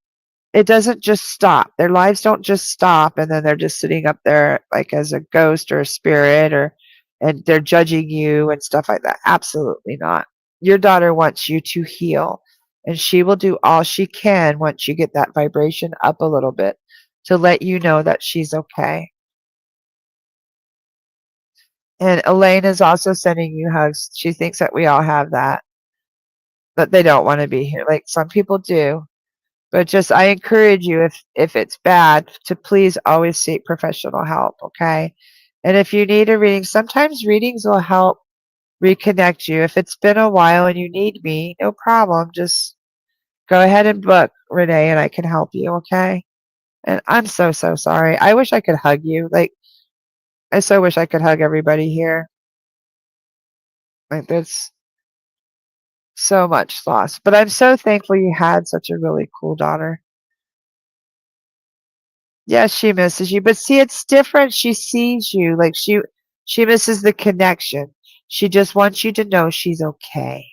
A: it doesn't just stop. Their lives don't just stop and then they're just sitting up there like as a ghost or a spirit or and they're judging you and stuff like that. Absolutely not. Your daughter wants you to heal and she will do all she can once you get that vibration up a little bit to let you know that she's okay. And Elaine is also sending you hugs. She thinks that we all have that, but they don't want to be here. Like some people do. But just I encourage you if it's bad to please always seek professional help, okay? And if you need a reading, sometimes readings will help reconnect you. If it's been a while and you need me, no problem. Just go ahead and book Renee and I can help you, okay? And I'm so sorry. I wish I could hug you. Like I so wish I could hug everybody here. Like there's so much loss. But I'm so thankful you had such a really cool daughter. Yes, she misses you, but see, it's different. She sees you, like she misses the connection. She just wants you to know she's okay.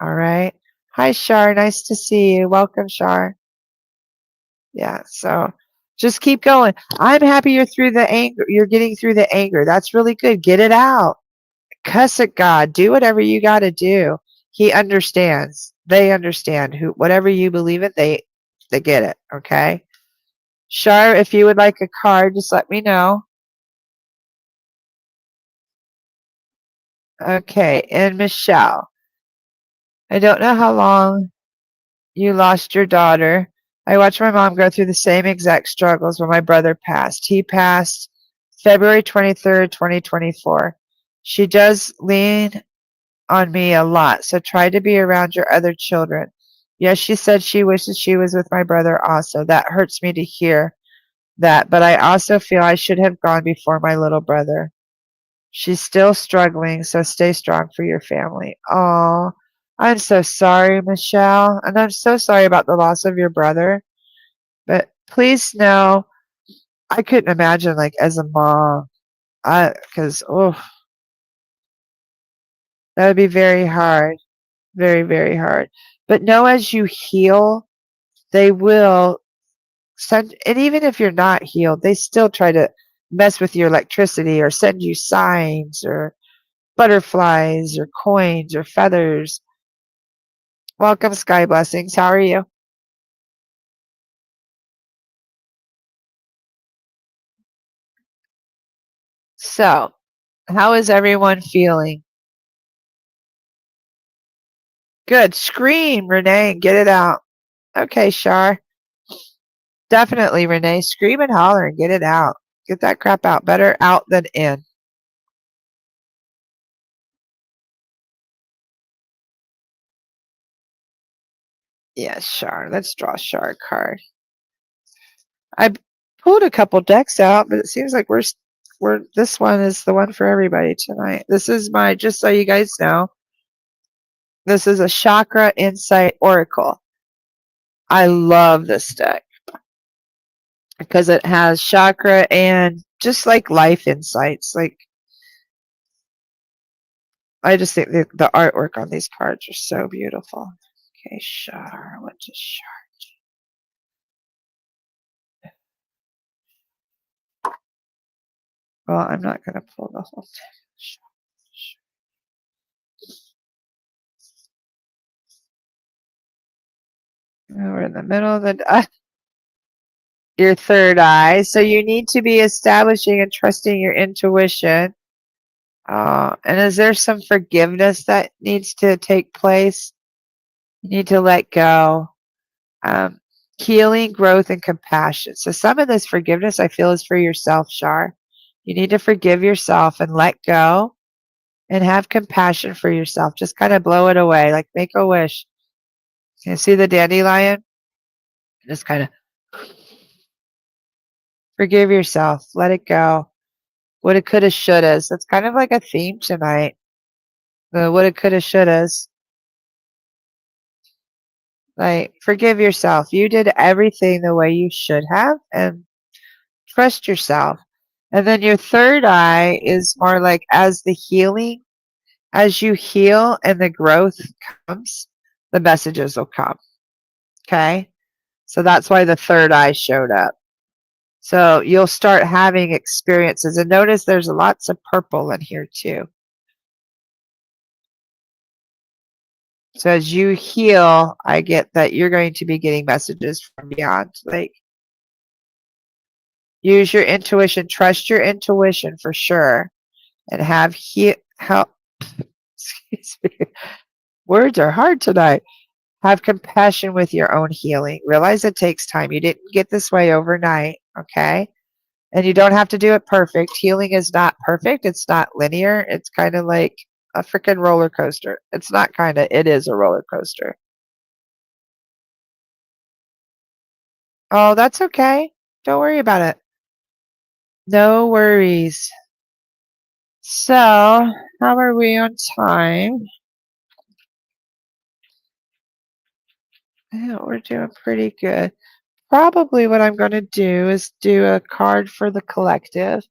A: All right. Hi, Shar. Nice to see you. Welcome, Shar. Yeah. So just keep going. I'm happy you're through the anger. You're getting through the anger. That's really good. Get it out. Cuss at God. Do whatever you got to do. He understands. They understand. Who, whatever you believe in, they get it. Okay. Shar, if you would like a card, just let me know. Okay, and Michelle, I don't know how long you lost your daughter. I watched my mom go through the same exact struggles when my brother passed. He passed February 23rd, 2024. She does lean on me a lot, so try to be around your other children. Yes, she said she wishes she was with my brother also. That hurts me to hear that, but I also feel I should have gone before my little brother. She's still struggling, so stay strong for your family. Oh, I'm so sorry, Michelle. And I'm so sorry about the loss of your brother. But please know, I couldn't imagine, like, as a mom, because, oh, that would be very hard. Very, very hard. But know as you heal, they will send, and even if you're not healed, they still try to mess with your electricity or send you signs or butterflies or coins or feathers. Welcome, Sky Blessings. How are you? So, how is everyone feeling? Good. Scream, Renee, and get it out. Okay, Shar. Definitely, Renee. Scream and holler and get it out. Get that crap out. Better out than in. Yes, Shar. Let's draw Shar a card. I pulled a couple decks out, but it seems like we're this one is the one for everybody tonight. This is my, just so you guys know, this is a Chakra Insight Oracle. I love this deck because it has chakra and just like life insights. Like I just think the artwork on these cards are so beautiful. Okay, Shar, what does Shar? Well, I'm not gonna pull the whole thing. We're in the middle of the your third eye. So you need to be establishing and trusting your intuition. And is there some forgiveness that needs to take place? You need to let go. Healing, growth, and compassion. So some of this forgiveness I feel is for yourself, Shar. You need to forgive yourself and let go and have compassion for yourself. Just kind of blow it away, like make a wish. Can you see the dandelion? Just kind of Forgive yourself. Let it go. Woulda, coulda, shouldas. That's kind of like a theme tonight. The woulda, coulda, shouldas. Like, forgive yourself. You did everything the way you should have, and trust yourself. And then your third eye is more like as you heal and the growth comes, the messages will come. Okay? So that's why the third eye showed up. So you'll start having experiences. And notice there's lots of purple in here too. So as you heal, I get that you're going to be getting messages from beyond. Like, use your intuition, trust your intuition for sure, and have help. Excuse me. Words are hard tonight. Have compassion with your own healing. Realize it takes time. You didn't get this way overnight, okay? And you don't have to do it perfect. Healing is not perfect. It's not linear. It's kind of like a freaking roller coaster. It's not kind of, it is a roller coaster. Oh, that's okay. Don't worry about it. No worries. So, how are we on time? Yeah, we're doing pretty good. Probably what I'm going to do is do a card for the collective.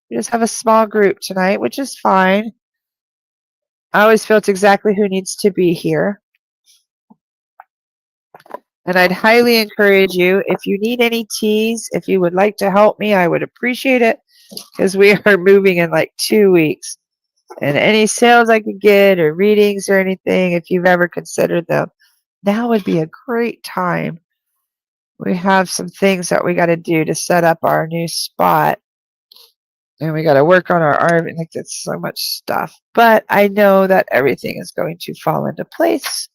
A: We just have a small group tonight, which is fine. I always feel it's exactly who needs to be here. And I'd highly encourage you, if you need any teas, if you would like to help me, I would appreciate it, because we are moving in like 2 weeks. And any sales I could get or readings or anything, if you've ever considered them, now would be a great time. We have some things that we got to do to set up our new spot. And we got to work on our art. Like, that's so much stuff. But I know that everything is going to fall into place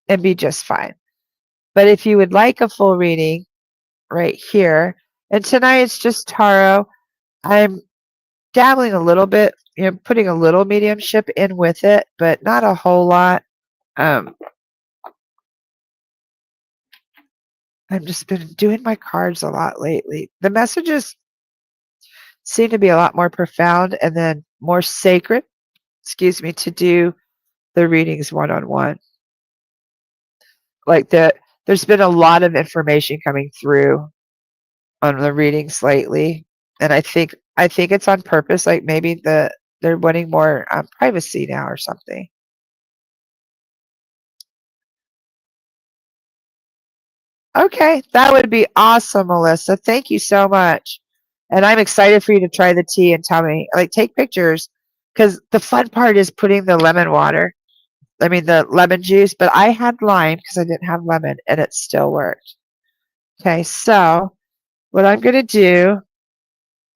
A: and be just fine. But if you would like a full reading right here, and tonight it's just tarot. I'm dabbling a little bit, putting a little mediumship in with it, but not a whole lot. I've just been doing my cards a lot lately. The messages seem to be a lot more profound and then more sacred, to do the readings one-on-one. Like, there's been a lot of information coming through on the readings lately, and I think it's on purpose. Like, maybe they're wanting more privacy now or something. Okay, that would be awesome, Melissa. Thank you so much. And I'm excited for you to try the tea and tell me, like, take pictures, because the fun part is putting the the lemon juice, but I had lime because I didn't have lemon, and it still worked. Okay, so what I'm going to do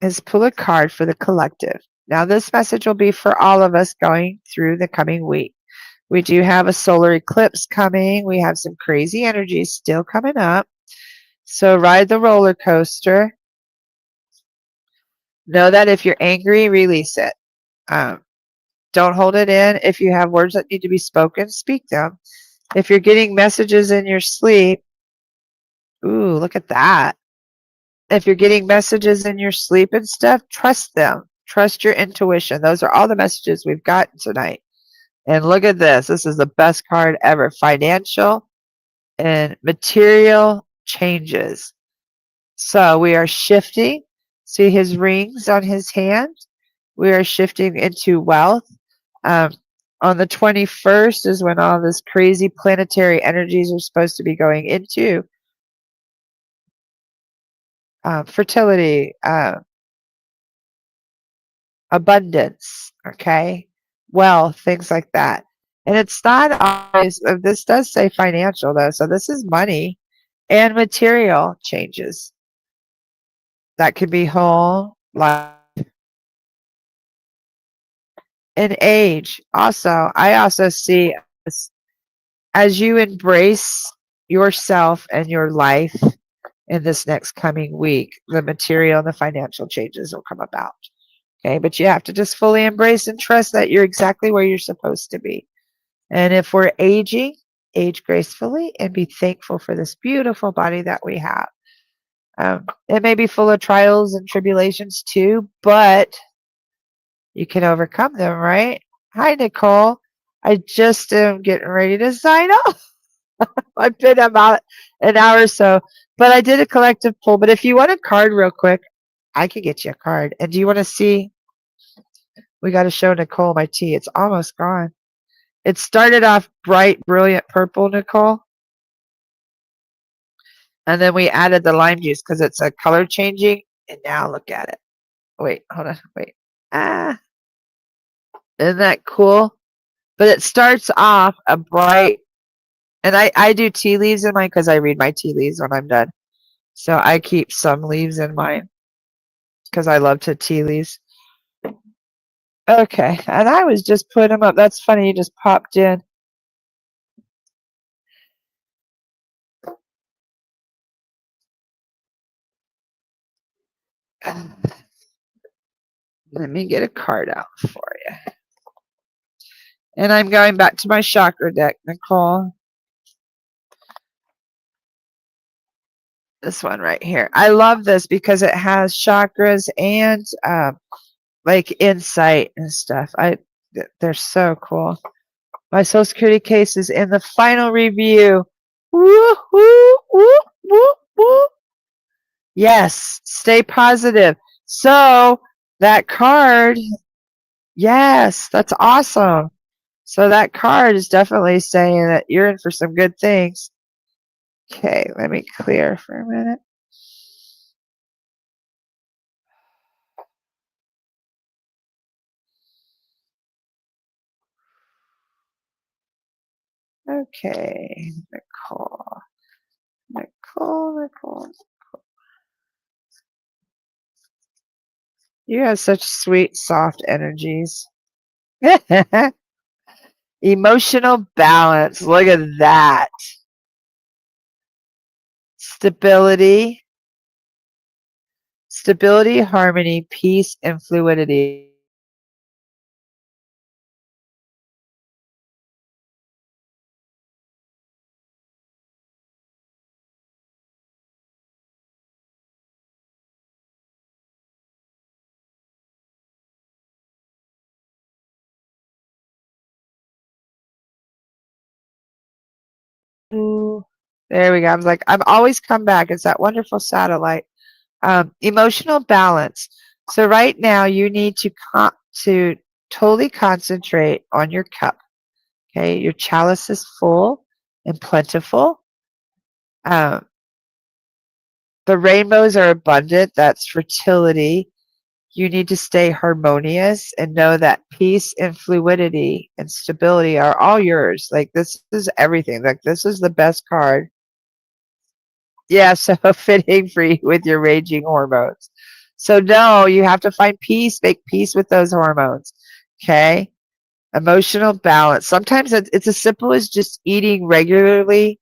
A: is pull a card for the collective. Now, this message will be for all of us going through the coming week. We do have a solar eclipse coming. We have some crazy energies still coming up. So ride the roller coaster. Know that if you're angry, release it. Don't hold it in. If you have words that need to be spoken, speak them. If you're getting messages in your sleep, ooh, look at that. If you're getting messages in your sleep and stuff, trust them. Trust your intuition. Those are all the messages we've gotten tonight. And look at this. This is the best card ever. Financial and material changes. So we are shifting. See his rings on his hand? We are shifting into wealth. On the 21st is when all this crazy planetary energies are supposed to be going into fertility, abundance, okay, wealth, things like that. And it's not always, this does say financial though, so this is money and material changes. That could be whole life and age. Also, I also see as you embrace yourself and your life in this next coming week, the material and the financial changes will come about. Okay, but you have to just fully embrace and trust that you're exactly where you're supposed to be. And if we're aging, age gracefully and be thankful for this beautiful body that we have. It may be full of trials and tribulations too, but you can overcome them, right? Hi, Nicole. I just am getting ready to sign off. I've been about an hour or so, but I did a collective pull. But if you want a card real quick, I could get you a card. And do you want to see? We got to show Nicole my tea. It's almost gone. It started off bright, brilliant purple, Nicole. And then we added the lime juice because it's a color changing. And now look at it. Wait, hold on. Wait. Ah, isn't that cool? But it starts off a bright, and I do tea leaves in mine because I read my tea leaves when I'm done. So I keep some leaves in mine because I love to tea leaves. Okay, and I was just putting them up. That's funny, you just popped in. Let me get a card out for you. And I'm going back to my chakra deck, Nicole. This one right here. I love this because it has chakras and like insight and stuff. They're so cool. My Social Security case is in the final review. Woo, woo, woo, woo, woo. Yes, stay positive. So that card, yes, that's awesome. So that card is definitely saying that you're in for some good things. Okay, let me clear for a minute. Okay, Nicole. You have such sweet, soft energies. Emotional balance. Look at that. Stability, harmony, peace, and fluidity. Ooh, there we go. I was like, I'm always come back. It's that wonderful satellite. Emotional balance. So right now you need to totally concentrate on your cup. Okay, your chalice is full and plentiful. The rainbows are abundant. That's fertility. You need to stay harmonious and know that peace and fluidity and stability are all yours. Like this is everything. Like this is the best card. Yeah, so fitting for you with your raging hormones. So no, you have to find peace, make peace with those hormones. Okay? Emotional balance. Sometimes it's as simple as just eating regularly,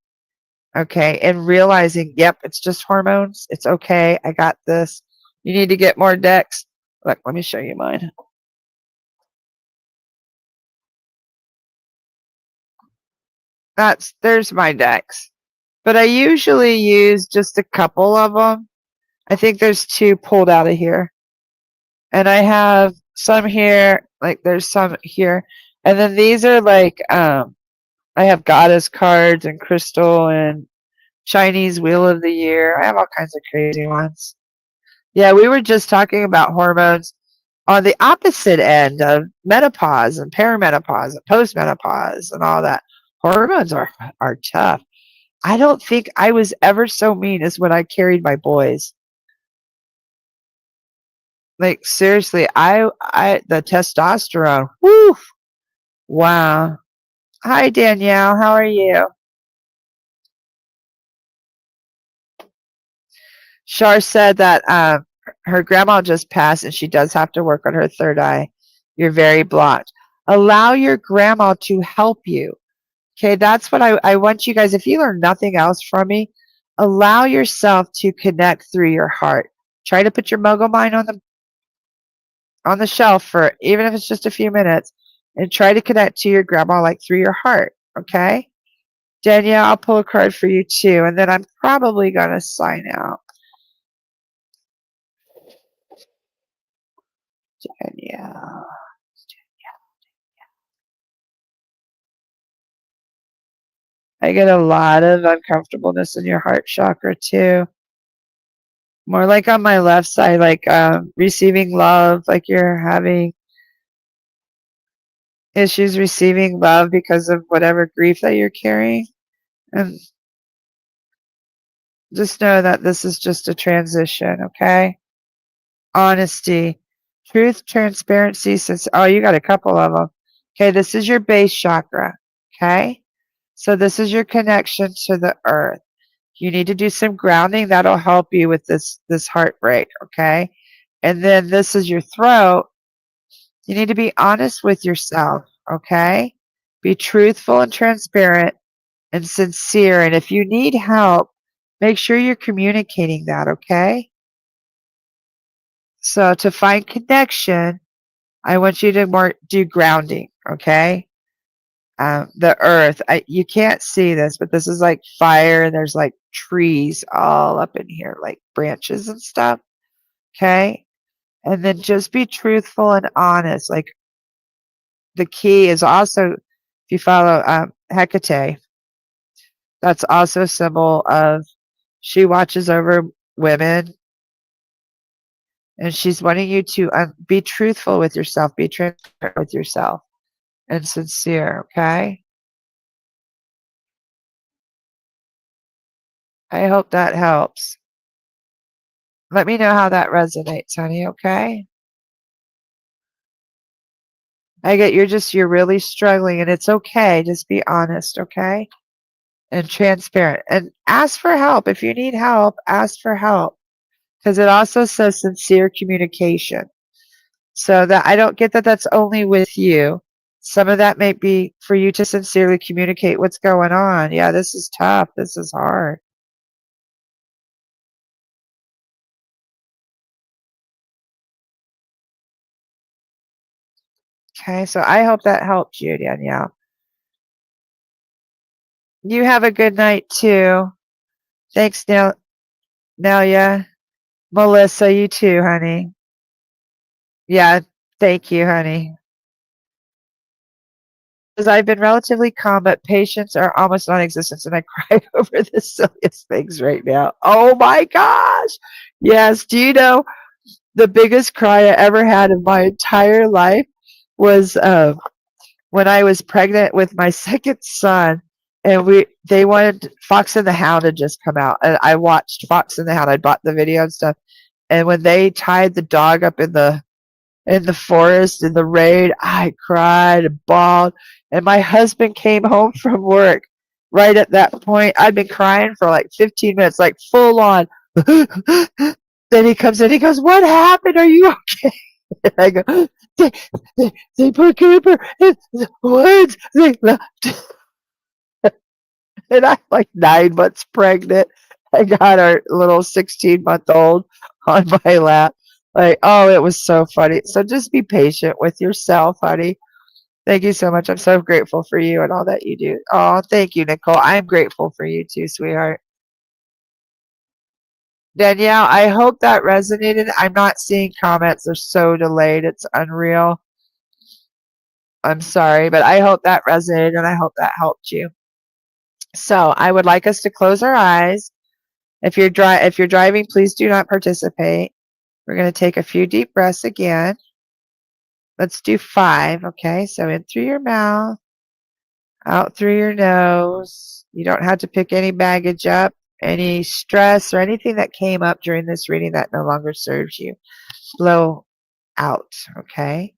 A: okay, and realizing, yep, it's just hormones. It's okay. I got this. You need to get more decks. Look, let me show you mine. There's my decks. But I usually use just a couple of them. I think there's two pulled out of here. And I have some here, like there's some here. And then these are like I have goddess cards and crystal and Chinese wheel of the year. I have all kinds of crazy ones. Yeah, we were just talking about hormones on the opposite end of menopause and perimenopause and postmenopause and all that. Hormones are tough. I don't think I was ever so mean as when I carried my boys. Like seriously, I the testosterone. Woo! Wow. Hi Danielle, how are you? Shar said that her grandma just passed and she does have to work on her third eye. You're very blocked. Allow your grandma to help you. Okay, that's what I want you guys, if you learn nothing else from me, allow yourself to connect through your heart. Try to put your mogul mind on the shelf for even if it's just a few minutes and try to connect to your grandma like through your heart, okay? Danielle, I'll pull a card for you too, and then I'm probably going to sign out. Danielle. I get a lot of uncomfortableness in your heart chakra too. More like on my left side, like receiving love, like you're having issues receiving love because of whatever grief that you're carrying. And just know that this is just a transition, okay? Honesty, truth, transparency, since oh, you got a couple of them. Okay, this is your base chakra, okay? So this is your connection to the earth. You need to do some grounding. That'll help you with this heartbreak, okay? And then this is your throat. You need to be honest with yourself, okay? Be truthful and transparent and sincere. And if you need help, make sure you're communicating that, okay? So to find connection, I want you to more do grounding, okay? The earth, you can't see this, but this is like fire, and there's like trees all up in here, like branches and stuff, okay? And then just be truthful and honest. Like the key is also, if you follow Hecate, that's also a symbol of she watches over women, and she's wanting you to be truthful with yourself, be transparent with yourself, and sincere, okay? I hope that helps. Let me know how that resonates, honey, okay? I get you're really struggling, and it's okay. Just be honest, okay? And transparent. And ask for help. If you need help, ask for help. Because it also says sincere communication. So that I don't get that that's only with you. Some of that may be for you to sincerely communicate what's going on. Yeah, this is tough. This is hard. Okay, so I hope that helped you, Danielle. You have a good night too. Thanks, Nelia. Melissa, you too, honey. Yeah, thank you, honey. Because I've been relatively calm, but patients are almost non-existent, and I cry over the silliest things right now. Oh my gosh! Yes, do you know the biggest cry I ever had in my entire life was when I was pregnant with my second son, and they wanted Fox and the Hound had just come out, and I watched Fox and the Hound. I bought the video and stuff, and when they tied the dog up in the forest in the rain, I cried and bawled, and my husband came home from work right at that point. I'd been crying for like 15 minutes, like full on. Then he comes in, he goes, "What happened? Are you okay?" And I go, they, they put Cooper in the woods. They left. And I'm like 9 months pregnant. I got our little 16-month-old on my lap. Like, oh, it was so funny. So just be patient with yourself, honey. Thank you so much. I'm so grateful for you and all that you do. Oh, thank you, Nicole. I'm grateful for you too, sweetheart. Danielle, I hope that resonated. I'm not seeing comments. They're so delayed. It's unreal. I'm sorry, but I hope that resonated, and I hope that helped you. So I would like us to close our eyes. If you're driving, please do not participate. We're going to take a few deep breaths again. Let's do 5, okay? So in through your mouth, out through your nose. You don't have to pick any baggage up, any stress, or anything that came up during this reading that no longer serves you. Blow out, okay?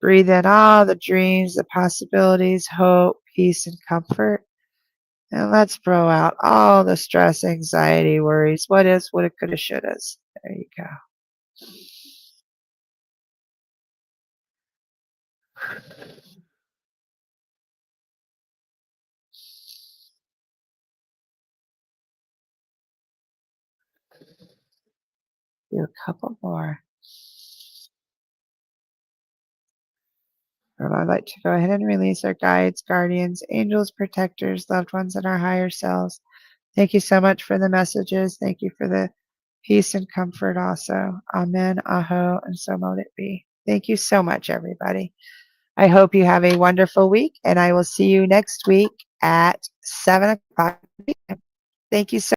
A: Breathe in all the dreams, the possibilities, hope, peace, and comfort. And let's blow out all the stress, anxiety, worries. What is, woulda, coulda, shouldas. There you go. Do a couple more. And I'd like to go ahead and release our guides, guardians, angels, protectors, loved ones, and our higher selves. Thank you so much for the messages. Thank you for the peace and comfort also. Amen, aho, and so mote it be. Thank you so much, everybody. I hope you have a wonderful week, and I will see you next week at 7 o'clock. Thank you so